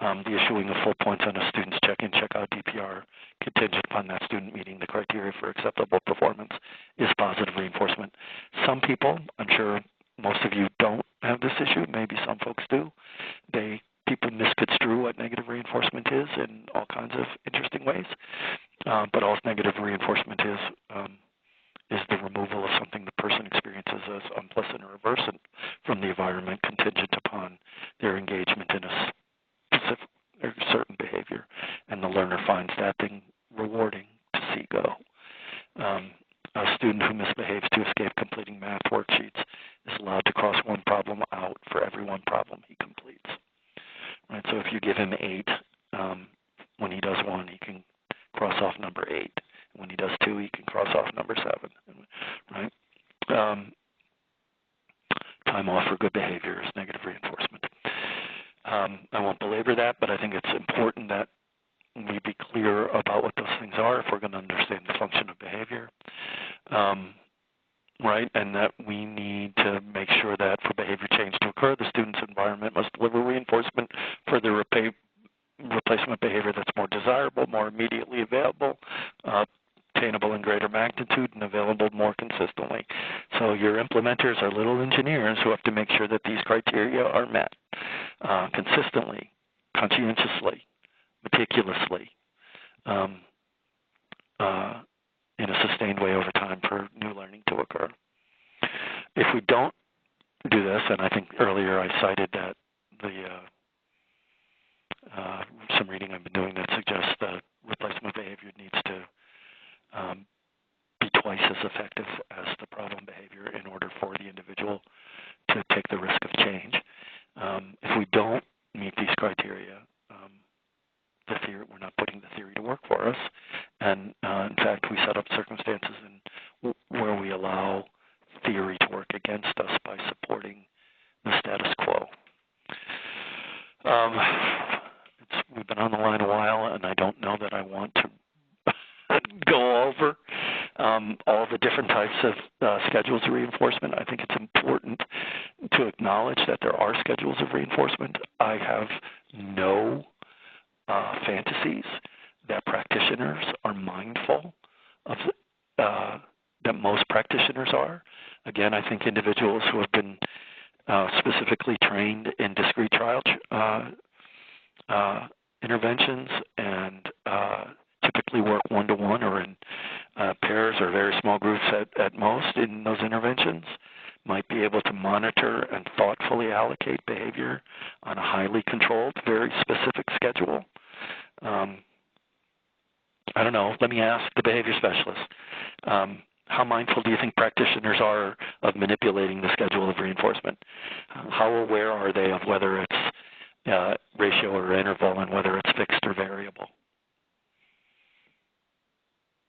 The issuing of full points on a student's check-in, check-out DPR contingent upon that student meeting the criteria for acceptable performance is positive reinforcement. Some people, I'm sure most of you don't have this issue, maybe some folks do, people misconstrue what negative reinforcement is in all kinds of interesting ways. But all negative reinforcement is the removal of something the person experiences as unpleasant or aversive from the environment, contingent upon their engagement in a specific or certain behavior, and the learner finds that thing rewarding to see go. A student who misbehaves to escape completing math worksheets is allowed to cross one problem out for every one problem he completes. right? So if you give him 8, when he does 1, he can cross off number 8. When he does 2, he can cross off number 7, right? Time off for good behavior is negative reinforcement. I won't belabor that, but I think it's important that we be clear about what those things are if we're going to understand the function of behavior, right? And that we need to make sure that for behavior change to occur, the student's environment must deliver reinforcement for the replacement behavior that's more desirable, more immediately available, attainable in greater magnitude, and available more consistently. So your implementers are little engineers who have to make sure that these criteria are met consistently, conscientiously, meticulously, in a sustained way over time for new learning to occur. If we don't do this, and I think earlier I cited that some reading I've been doing that suggests that replacement behavior needs to be twice as effective as the problem behavior in order for the individual to take the risk of change. If we don't meet these criteria, we're not putting the theory to work for us. And in fact, we set up circumstances where we allow theory to work against us by supporting the status quo. We've been on the line a while, and I don't know that I want to go over all the different types of schedules of reinforcement. I think it's important to acknowledge that there are schedules of reinforcement. I have no fantasies that practitioners are mindful of, that most practitioners are. Again, I think individuals who have been specifically trained in discrete trial interventions and typically work one-to-one or in pairs or very small groups at most in those interventions might be able to monitor and thoughtfully allocate behavior on a highly controlled, very specific schedule. I don't know. Let me ask the behavior specialist. How mindful do you think practitioners are of manipulating the schedule of reinforcement? How aware are they of whether it's ratio or interval and whether it's fixed or variable?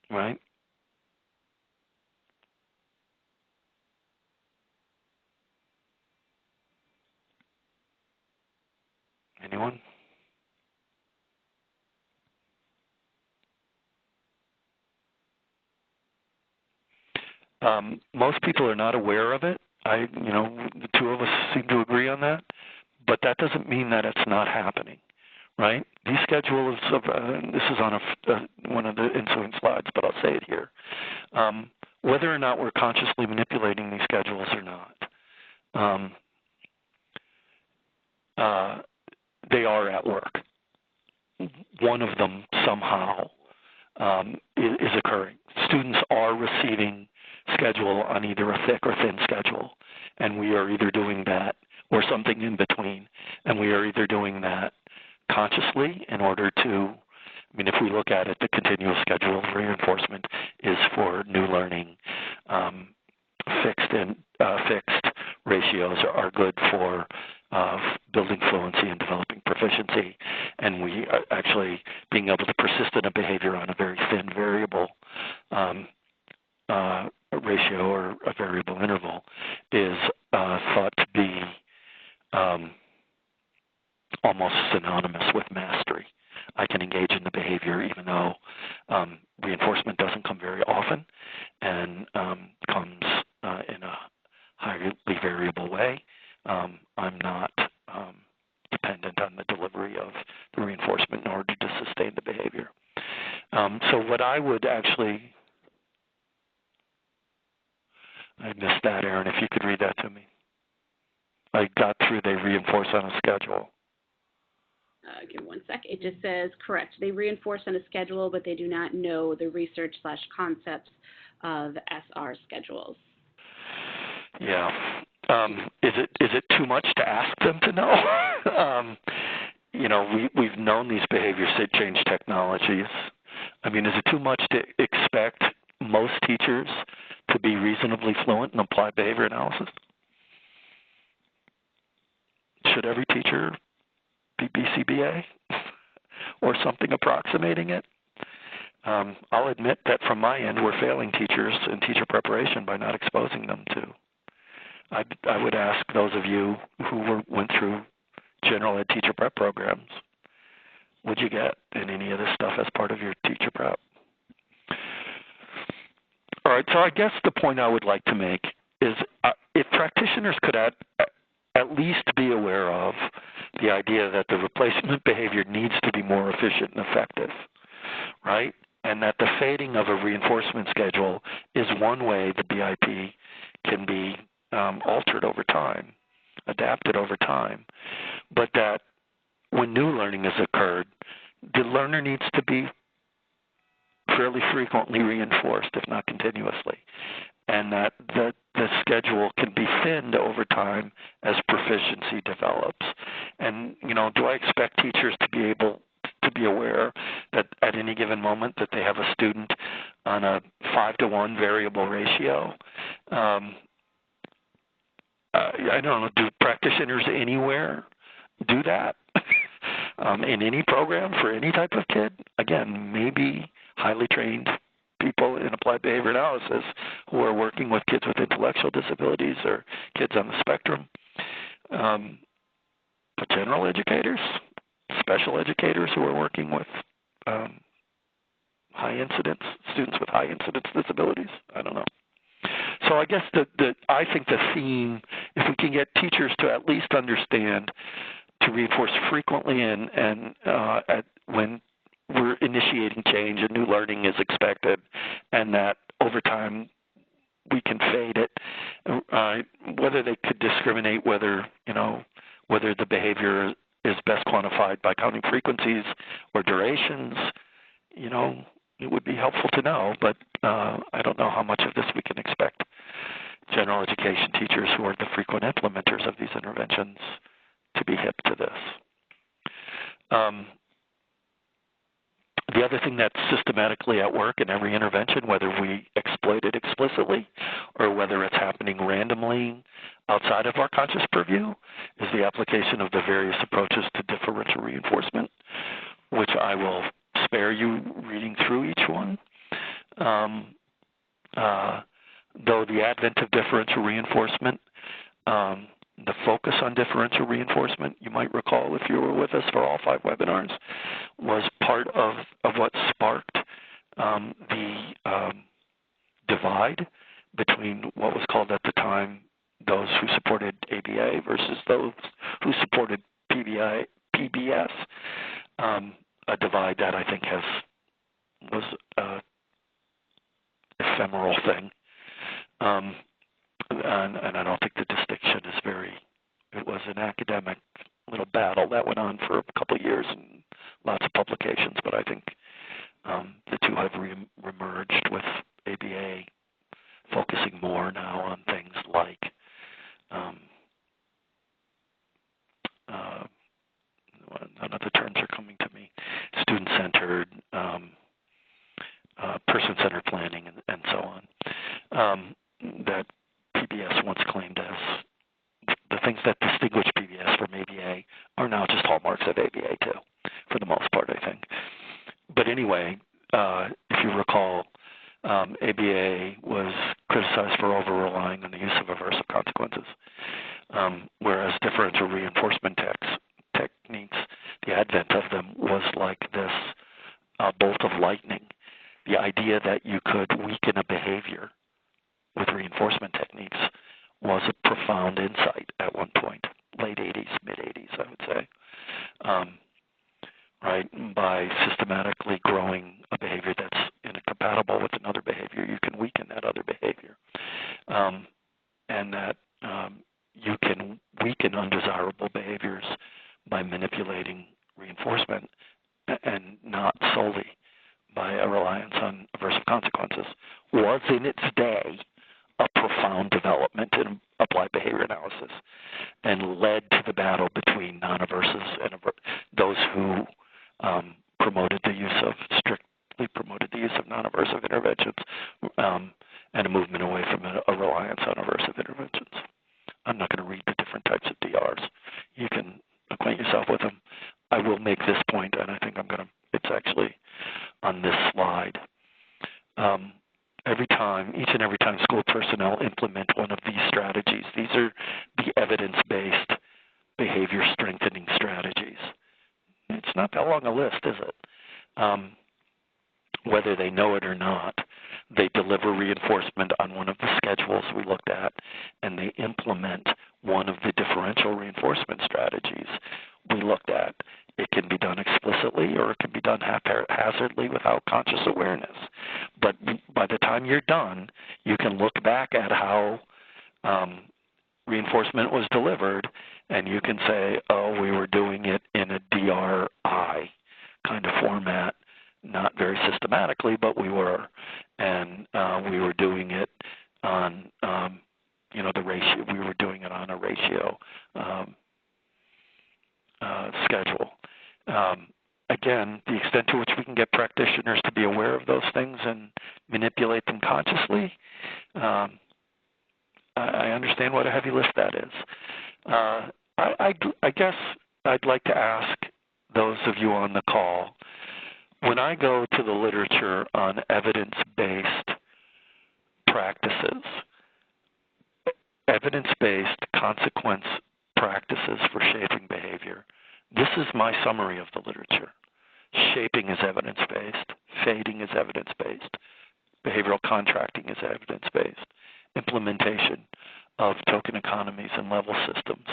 Right? Anyone? Most people are not aware of it. The two of us seem to agree on that, but that doesn't mean that it's not happening, right? These schedules of, this is on one of the ensuing slides, but I'll say it here. Whether or not we're consciously manipulating these schedules or not, they are at work. One of them somehow is occurring. Students are receiving schedule on either a thick or thin schedule, and we are either doing that or something in between, and we are either doing that consciously in order to, if we look at it, the continuous schedule of reinforcement is for new learning. Fixed ratios are good for building fluency and developing proficiency, and we are actually being able to persist in a behavior on a very thin variable ratio or a variable interval is thought to be almost synonymous with mastery. I can engage in the behavior even though reinforcement doesn't come very often and comes in a highly variable way. I'm not dependent on the delivery of the reinforcement in order to sustain the behavior. So what I would actually, I missed that, Aaron, if you could read that to me. I got through they reinforce on a schedule. Give me one sec. It just says, correct. They reinforce on a schedule, but they do not know the research/concepts of SR schedules. Yeah. Is it too much to ask them to know? We've known these behavior change technologies. Is it too much to expect most teachers to be reasonably fluent in applied behavior analysis? Should every teacher be BCBA or something approximating it. I'll admit that from my end, we're failing teachers in teacher preparation by not exposing them to. I would ask those of you who went through general ed teacher prep programs, would you get in any of this stuff as part of your teacher prep? All right, so I guess the point I would like to make is if practitioners could at least be aware of the idea that the replacement behavior needs to be more efficient and effective, right? And that the fading of a reinforcement schedule is one way the BIP can be altered over time, adapted over time, but that when new learning has occurred, the learner needs to be fairly frequently reinforced, if not continuously, and that the schedule can be thinned over time as proficiency develops. And, do I expect teachers to be able to be aware that at any given moment that they have a student on a 5-to-1 variable ratio? I don't know, do practitioners anywhere do that? In any program for any type of kid? Again, maybe highly trained people in applied behavior analysis who are working with kids with intellectual disabilities or kids on the spectrum. But general educators, special educators who are working with high incidence, students with high incidence disabilities, I don't know. So I guess I think the theme, if we can get teachers to at least understand to reinforce frequently and when we're initiating change and new learning is expected, and that over time we can fade it, whether they could discriminate whether the behavior is best quantified by counting frequencies or durations, it would be helpful to know, but I don't know how much of this we can expect general education teachers who are the frequent implementers of these interventions to be hip to this. The other thing that's systematically at work in every intervention, whether we exploit it explicitly or whether it's happening randomly outside of our conscious purview, is the application of the various approaches to differential reinforcement, which I will spare you reading through each one. Though the advent of differential reinforcement, the focus on differential reinforcement, you might recall if you were with us for all 5 webinars, was part of what sparked the divide between what was called at the time those who supported ABA versus those who supported PBS, a divide that I think was an ephemeral thing. And I don't think the distinction is it was an academic little battle that went on for a couple of years and lots of publications, but I think the two have reemerged with ABA focusing more now on things like none of the terms are coming to me, student-centered, person-centered planning, and so on, that PBS once claimed as the things that distinguish PBS from ABA are now just hallmarks of ABA too, for the most part, I think. But anyway, if you recall, ABA was criticized for over-relying on the use of aversive consequences, whereas differential reinforcement techniques, the advent of them was like this bolt of lightning. The idea that you could weaken a behavior with reinforcement techniques was a profound insight at one point, late 80s, mid-80s, I would say. Right? By systematically growing a behavior that's incompatible with another behavior, you can weaken that other behavior. And that you can weaken undesirable behaviors by manipulating reinforcement and not solely by a reliance on aversive consequences, was in its day a profound development in applied behavior analysis and led to the battle between non-aversives and those who strictly promoted the use of non-aversive interventions and a movement away from a reliance on aversive interventions. I'm not going to read the different types of DRs. You can acquaint yourself with them. will make this point, and I think it's actually on this slide. Each and every time school personnel implement one of these strategies, these are the evidence-based behavior strengthening strategies. It's not that long a list, is it? Whether they know it or not, they deliver reinforcement on one of the schedules we looked at, and they implement one of the differential reinforcement strategies we looked at. It can be done explicitly or it can be done haphazardly without conscious awareness. But by the time you're done, you can look back at how reinforcement was delivered, and you can say, oh, we were doing it in a DRI kind of format, not very systematically, but we were. And we were doing it on, the ratio. We were doing it on a ratio schedule. Again, the extent to which we can get practitioners to be aware of those things and manipulate them consciously, I understand what a heavy lift that is. I guess I'd like to ask those of you on the call, when I go to the literature on evidence-based practices, evidence-based consequence practices for shaping behavior, this is my summary of the literature. Shaping is evidence-based. Fading is evidence-based. Behavioral contracting is evidence-based. Implementation of token economies and level systems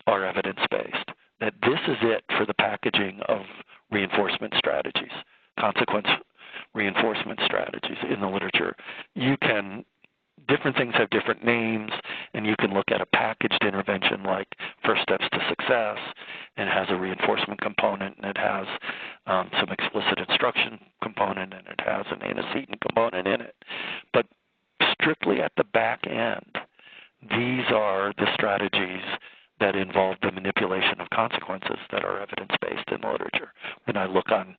are evidence-based. That this is it for the packaging of reinforcement strategies, consequence reinforcement strategies in the literature. Different things have different names, and you can look at a packaged intervention like First Steps to Success, and it has a reinforcement component, and it has some explicit instruction component, and it has an antecedent component in it. But strictly at the back end, these are the strategies that involve the manipulation of consequences that are evidence-based in the literature. When I look on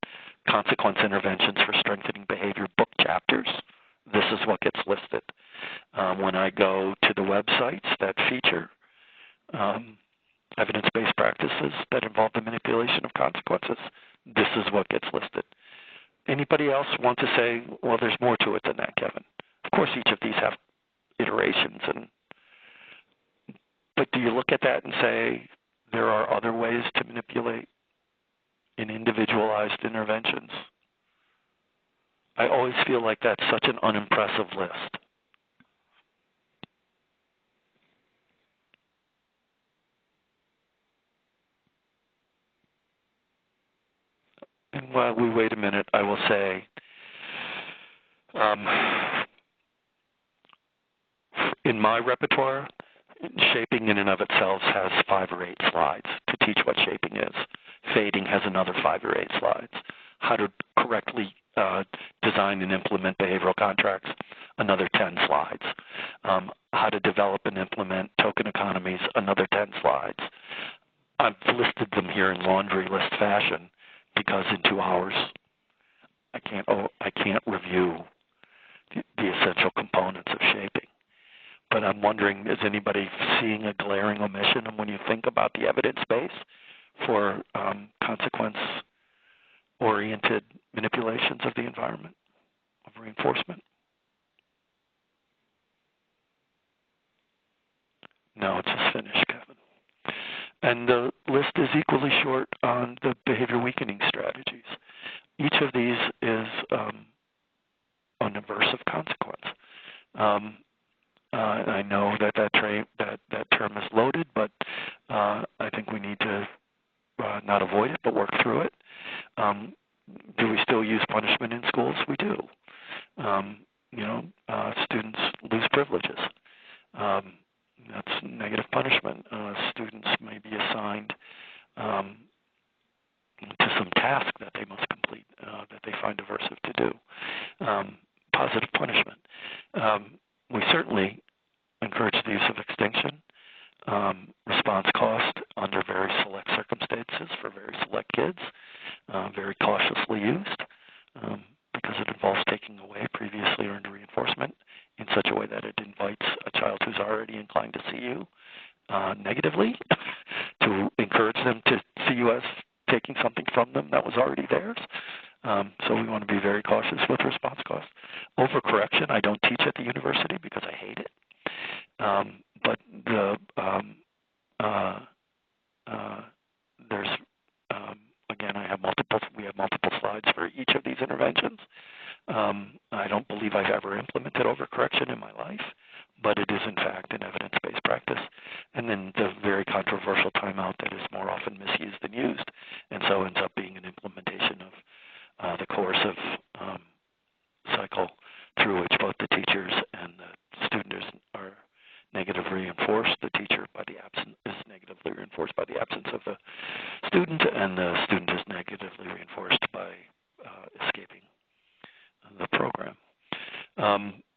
consequence interventions for strengthening behavior book chapters, this is what gets listed. When I go to the websites that feature evidence-based practices that involve the manipulation of consequences, this is what gets listed. Anybody else want to say, well, there's more to it than that, Kevin? Of course, each of these have iterations, but do you look at that and say there are other ways to manipulate in individualized interventions? I always feel like that's such an unimpressive list. And while we wait a minute, I will say, in my repertoire, shaping in and of itself has 5 or 8 slides to teach what shaping is. Fading has another 5 or 8 slides. How to correctly design and implement behavioral contracts, another 10 slides. How to develop and implement token economies, another 10 slides. I've listed them here in laundry list fashion because in 2 hours I can't review the essential components of shaping. But I'm wondering, is anybody seeing a glaring omission when you think about the evidence base for consequence-oriented manipulations of the environment, of reinforcement? No, it's just finished, Kevin. And the list is equally short on the behavior weakening strategies. Each of these is an aversive consequence. I know that term is loaded, but I think we need to not avoid it, but work through it. Do we still use punishment in schools? We do. Students lose privileges. That's negative punishment. Students may be assigned to some task that they must complete that they find aversive to do. Positive punishment. We certainly encourage the use of extinction, response cost under very select circumstances for very select kids, very cautiously used because it involves taking away previously earned reinforcement in such a way that it invites a child who's already inclined to see you negatively to encourage them to see you as taking something from them that was already theirs. So we want to be very cautious with response costs. Overcorrection, I don't teach at the university because I hate it. But there's again, we have multiple slides for each of these interventions. I don't believe I've ever implemented overcorrection in my life, but it is in fact an evidence-based practice. And then the very controversial timeout that is more often misused than used, and so ends up being an implementation of the coercive cycle through which both the teachers and the student are negatively reinforced. The teacher is negatively reinforced by the absence of the student, and the student is negatively reinforced by escaping the program.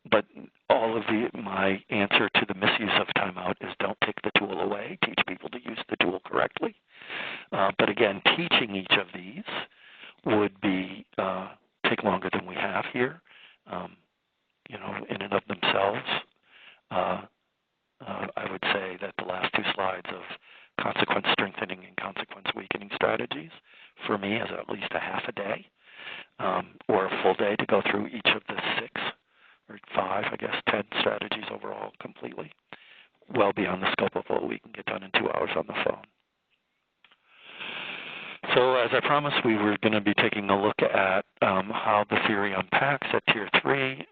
But all of my answer to the misuse of timeout is don't take the tool away. Teach people to use the tool correctly. But again, teaching each of these would be take longer than we have here. In and of themselves, I would say that the last two slides of consequence strengthening and consequence weakening strategies for me is at least a half a day or a full day to go through each of the 6 or 5, 10 strategies overall completely, well beyond the scope of what we can get done in 2 hours on the phone. So as I promised, we were going to be taking a look at how the theory unpacks at Tier 3.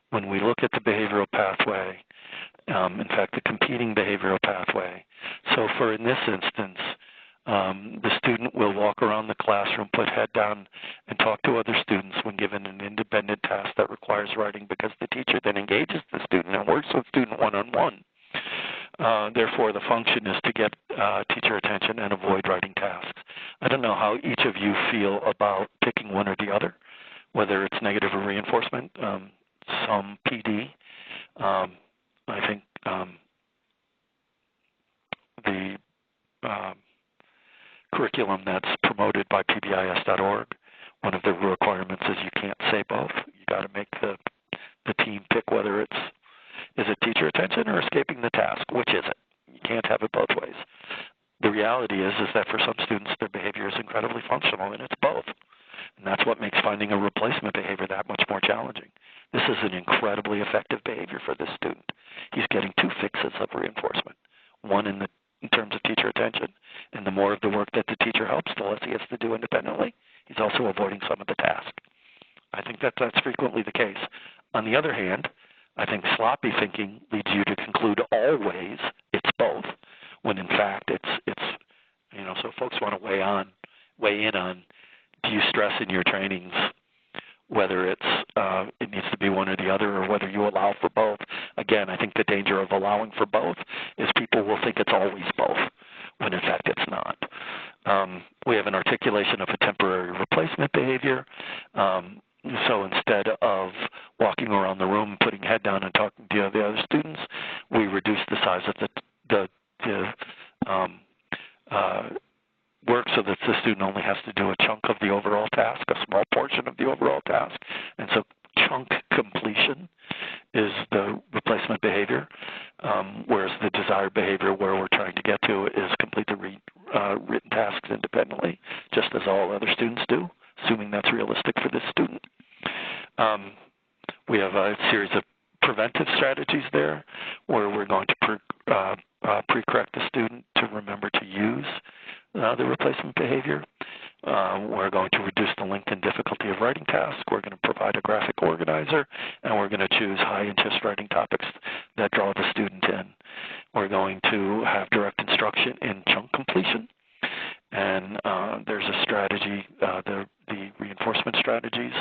When we look at the behavioral pathway, in fact, the competing behavioral pathway. So in this instance, the student will walk around the classroom, put head down, and talk to other students when given an independent task that requires writing, because the teacher then engages the student and works with student one-on-one. Therefore, the function is to get teacher attention and avoid writing tasks. I don't know how each of you feel about picking one or the other, whether it's negative or reinforcement. Some PD. I think the curriculum that's promoted by PBIS.org, one of the requirements is you can't say both. You got to make the team pick whether is it teacher attention or escaping the task. Which is it? You can't have it both ways. The reality is that for some students, their behavior is incredibly functional, and it's both. And that's what makes finding a replacement behavior that much more challenging. This is an incredibly effective behavior for this student. He's getting 2 fixes of reinforcement, one in terms of teacher attention, and the more of the work that the teacher helps, the less he has to do independently. He's also avoiding some of the task. I think that's frequently the case. On the other hand, I think sloppy thinking leads you to conclude always it's both, when in fact it's so folks want to weigh in on, do you stress in your trainings whether it needs to be one or the other, or whether you allow for both? Again, I think the danger of allowing for both is people will think it's always both, when in fact it's not. We have an articulation of a temporary replacement behavior. So instead of walking around the room, putting head down and talking to the other students, we reduce the size of the work so that the student only has to do a chunk of the overall task, a small portion of the overall task. And so chunk completion is the replacement behavior, whereas the desired behavior where we're trying to get to is complete the written tasks independently, just as all other students do, assuming that's realistic for this student. We have a series of preventive strategies there where we're going to pre-correct the student to remember to use the replacement behavior. We're going to reduce the length and difficulty of writing tasks. We're going to provide a graphic organizer, and we're going to choose high-interest writing topics that draw the student in. We're going to have direct instruction in chunk completion. And there's a strategy, the reinforcement strategies.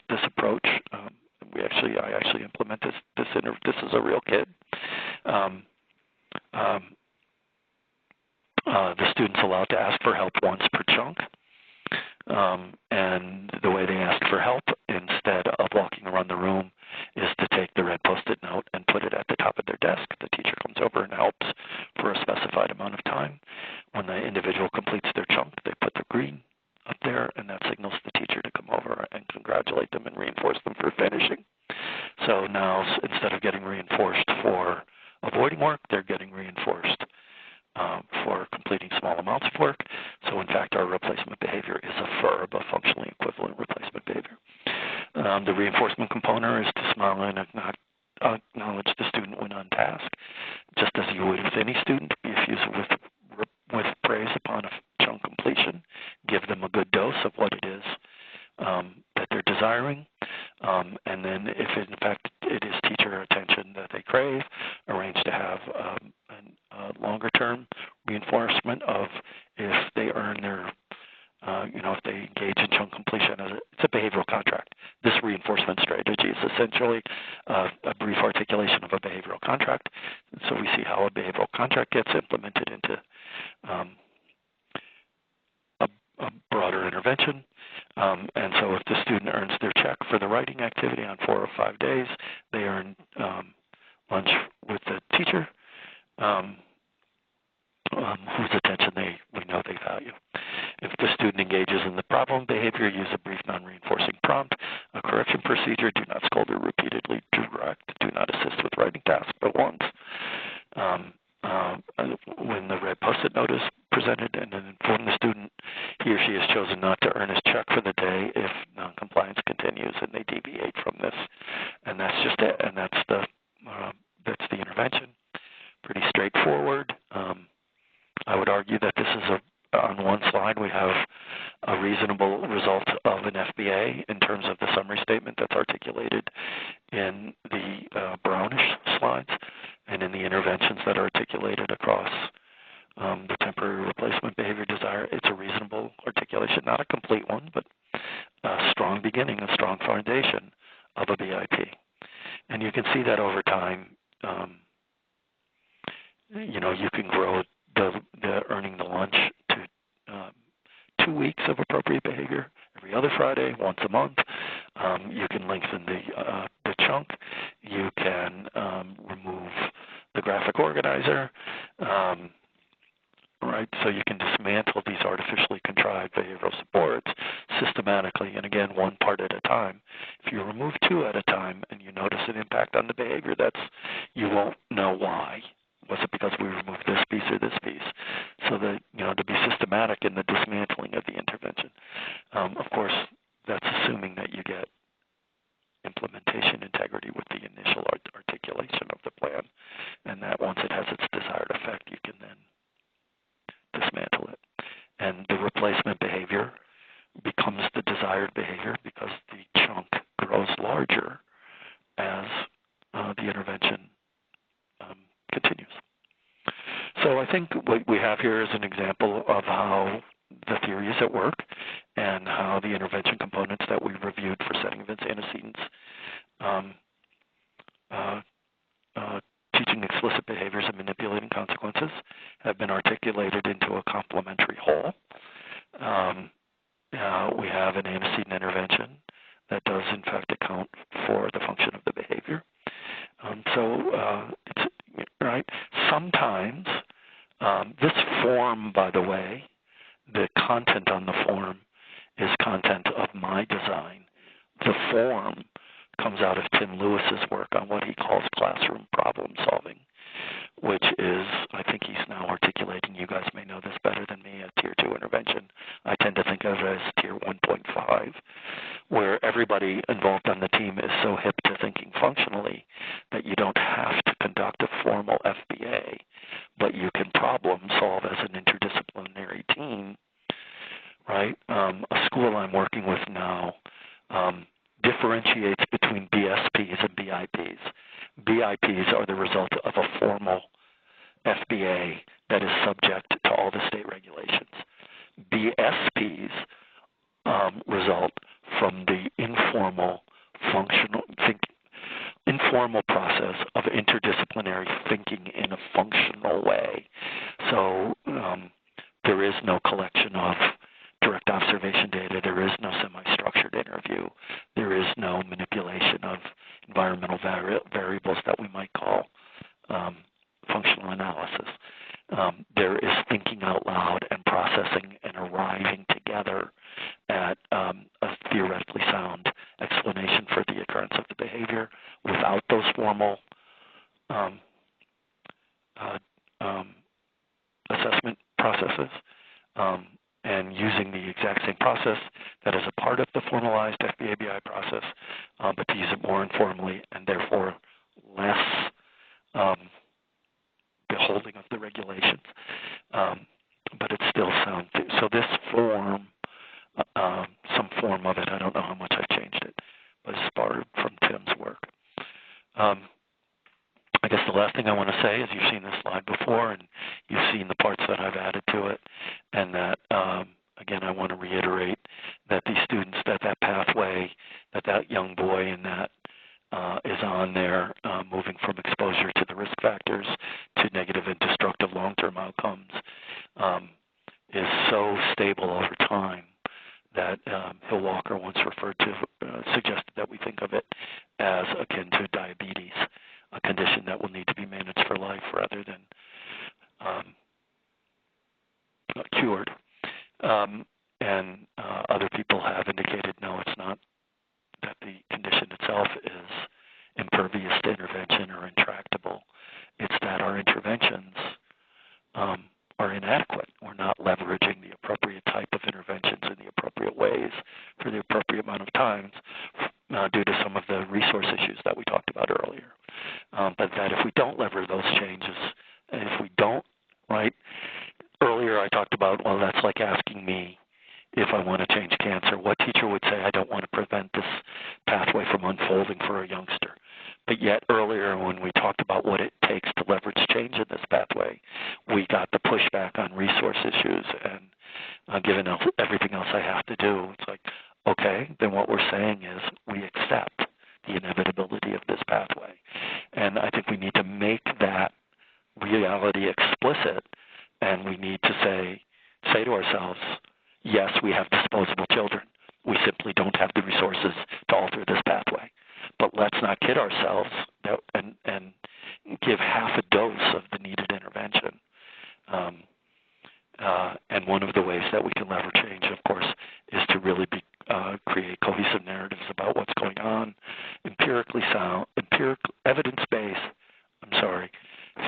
This approach, I actually implement this. This is a real kid. The student's allowed to ask for help once per chunk. And the way they ask for help, instead of walking around the room, is to take the red Post-it note and put it at the top of their desk. The teacher comes over and helps for a specified amount of time. When the individual completes their chunk, they put the green up there, and that signals the teacher to come over and congratulate them and reinforce them for finishing. So now, instead of getting reinforced for avoiding work, they're getting reinforced for completing small amounts of work. So in fact, our replacement behavior is a verb, a functionally equivalent replacement behavior. The reinforcement component is to smile and acknowledge the student when on task, just as you would with any student. Be effusive with praise upon a chunk completion. Give them a good dose of what it is that they're desiring. And then if in fact it is teacher attention that they crave, arrange to have a longer term reinforcement of if they earn their, if they engage in chunk completion. It's a behavioral contract. This reinforcement strategy is essentially a brief articulation of a behavioral contract. And so we see how a behavioral contract gets implemented into a broader intervention. And so if the student earns their check for the writing activity on 4 or 5 days, they earn lunch with the teacher, whose attention we know they value. If the student engages in the problem behavior, use a brief non-reinforcing prompt, a correction procedure. Do not scold or repeatedly direct. Do not assist with writing tasks but once. When the red post-it note is presented, and then inform the student he or she has chosen not to earn his check for the day if noncompliance continues and they deviate from this. And that's just it. And that's the intervention. Pretty straightforward. I would argue that this is on one slide we have a reasonable result of an FBA in terms of the summary statement that's articulated in the brownish slides, and in the interventions that are articulated across the temporary replacement behavior desire. It's a reasonable articulation, not a complete one, but a strong beginning, a strong foundation of a BIP. And you can see that over time, you can grow the earning the lunch to 2 weeks of appropriate behavior every other Friday, once a month. You can lengthen the chunk. You can remove the graphic organizer. Right, so you can dismantle these artificially contrived behavioral supports systematically, and again, one part at a time. If you remove 2 at a time and you notice an impact on the behavior, you won't know why. Was it because we removed this piece or this piece? So that, to be systematic in the dismantling of the intervention. Of course, that's assuming that you get implementation integrity with the initial articulation of the plan, and that once it has its desired effect, you can then dismantle it. And the replacement behavior becomes the desired behavior because the chunk grows larger as the intervention continues. So I think what we have here is an example of how the theory is at work and how the intervention components that we reviewed for setting events antecedents, teaching explicit behaviors and manipulating consequences have been articulated into a complementary whole. We have an antecedent intervention that does in fact account for the function of the behavior. It's right. Sometimes this form, by the way, the content on the form is content of my design. The form comes out of Tim Lewis's work on what he calls classroom problem solving, which is, I think he's now articulating, you guys may know this better than me, a Tier 2 intervention. I tend to think of it as Tier 1.5, where everybody involved on the team is so hip to thinking functionally that you don't have to conduct a formal FBA, but you can problem solve as an interdisciplinary team, right? A school I'm working with now differentiates between BSPs and BIPs. BIPs are the result of a formal FBA that is subject to all the state regulations. BSPs result from the informal process of interdisciplinary thinking in a functional way. So there is no collection of direct observation data. There is no semi-structured interview. There is no manipulation of environmental variables that we might call functional analysis. There is thinking out loud and processing and arriving together at a theoretically sound explanation for the occurrence of the behavior without those formal assessment processes, and using the exact same process that is a part of the formalized FBABI process, but to use it more informally and therefore less beholding of the regulations. But it's still sound. So this form, some form of it, I don't know how much I've changed it, but it's borrowed from Tim's work. I guess the last thing I want to say is you've seen this slide before, and you've seen the parts that I've added to it, and that, again, I want to reiterate that these students, that pathway, that young boy in that is on there, moving from exposure to the risk factors to negative and destructive long-term outcomes, is so stable over time that Hill Walker once referred to, suggested that we think of it as akin to diabetes, a condition that will need to be managed for life rather than cured. And other people have indicated, no, it's not that the condition itself is impervious to intervention or intractable. It's that our interventions are inadequate. We're not leveraging the appropriate type of interventions in the appropriate ways for the appropriate amount of times due to some of the resource issues that we talked about earlier. But that if we don't lever those changes, and if we don't, right, earlier I talked about, well, that's like asking me if I want to change cancer. What teacher would say, I don't want to prevent this pathway from unfolding for a youngster? But yet earlier when we talked about what it takes to leverage change in this pathway, we got the pushback on resource issues and given everything else I have to do, it's like, okay, then what we're saying is we accept the inevitability of this pathway. And I think we need to make that reality explicit, and we need to say to ourselves, yes, we have disposable children. We simply don't have the resources to alter this pathway. But let's not kid ourselves and give half a dose of the needed intervention. And one of the ways that we can lever change, of course, is to really create cohesive narratives about what's going on,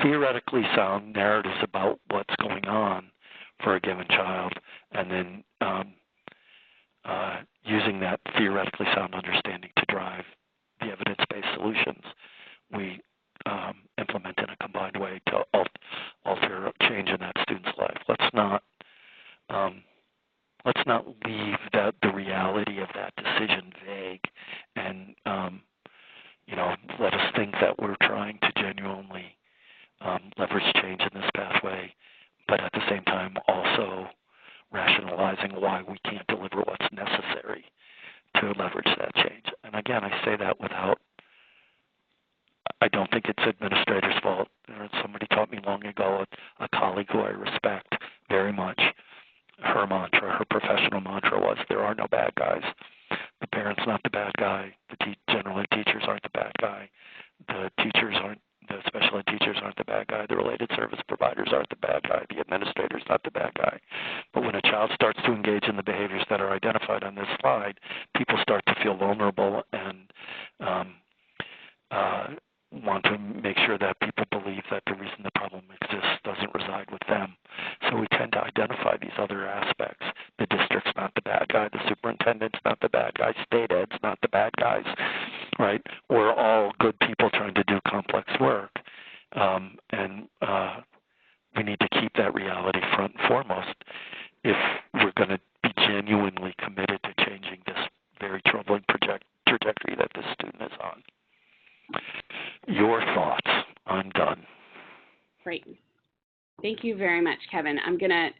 theoretically sound narratives about what's going on for a given child, and then using that theoretically sound understanding to drive the evidence-based solutions we implement in a combined way to alter change in that student's life. Let's not leave the reality of that decision vague, and let us think that we're trying to genuinely leverage change in this pathway, but at the same time also rationalizing why we can't deliver what's necessary to leverage that change. And again, I say that I don't think it's administrators' fault. Somebody taught me long ago, a colleague who I respect very much, her professional mantra was, there are no bad guys. The parent's not the bad guy. General ed teachers aren't the bad guy. The special ed teachers aren't the bad guy. The related service providers aren't the bad guy. The administrator's not the bad guy. But when a child starts to engage in the behaviors that are identified on this slide, people start to feel vulnerable and want to make sure that people believe that the reason the problem exists doesn't reside with them. So we tend to identify these other aspects. The district's not the bad guy. The superintendent's not the bad guy. State ed's not the bad guys, right? We're all good people trying to do complex work. And we need to keep that reality front and foremost if we're going to be genuinely committed to changing this very troubling trajectory that this student is on. Your thoughts? I'm done. Great. Thank you very much, Kevin. I'm going to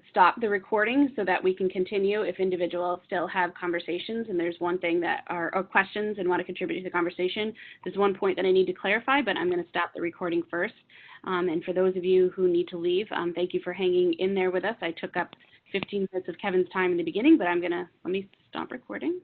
stop the recording so that we can continue if individuals still have conversations and there's one thing that are questions and want to contribute to the conversation. There's one point that I need to clarify, but I'm going to stop the recording first. And for those of you who need to leave, thank you for hanging in there with us. I took up 15 minutes of Kevin's time in the beginning, but let me stop recording.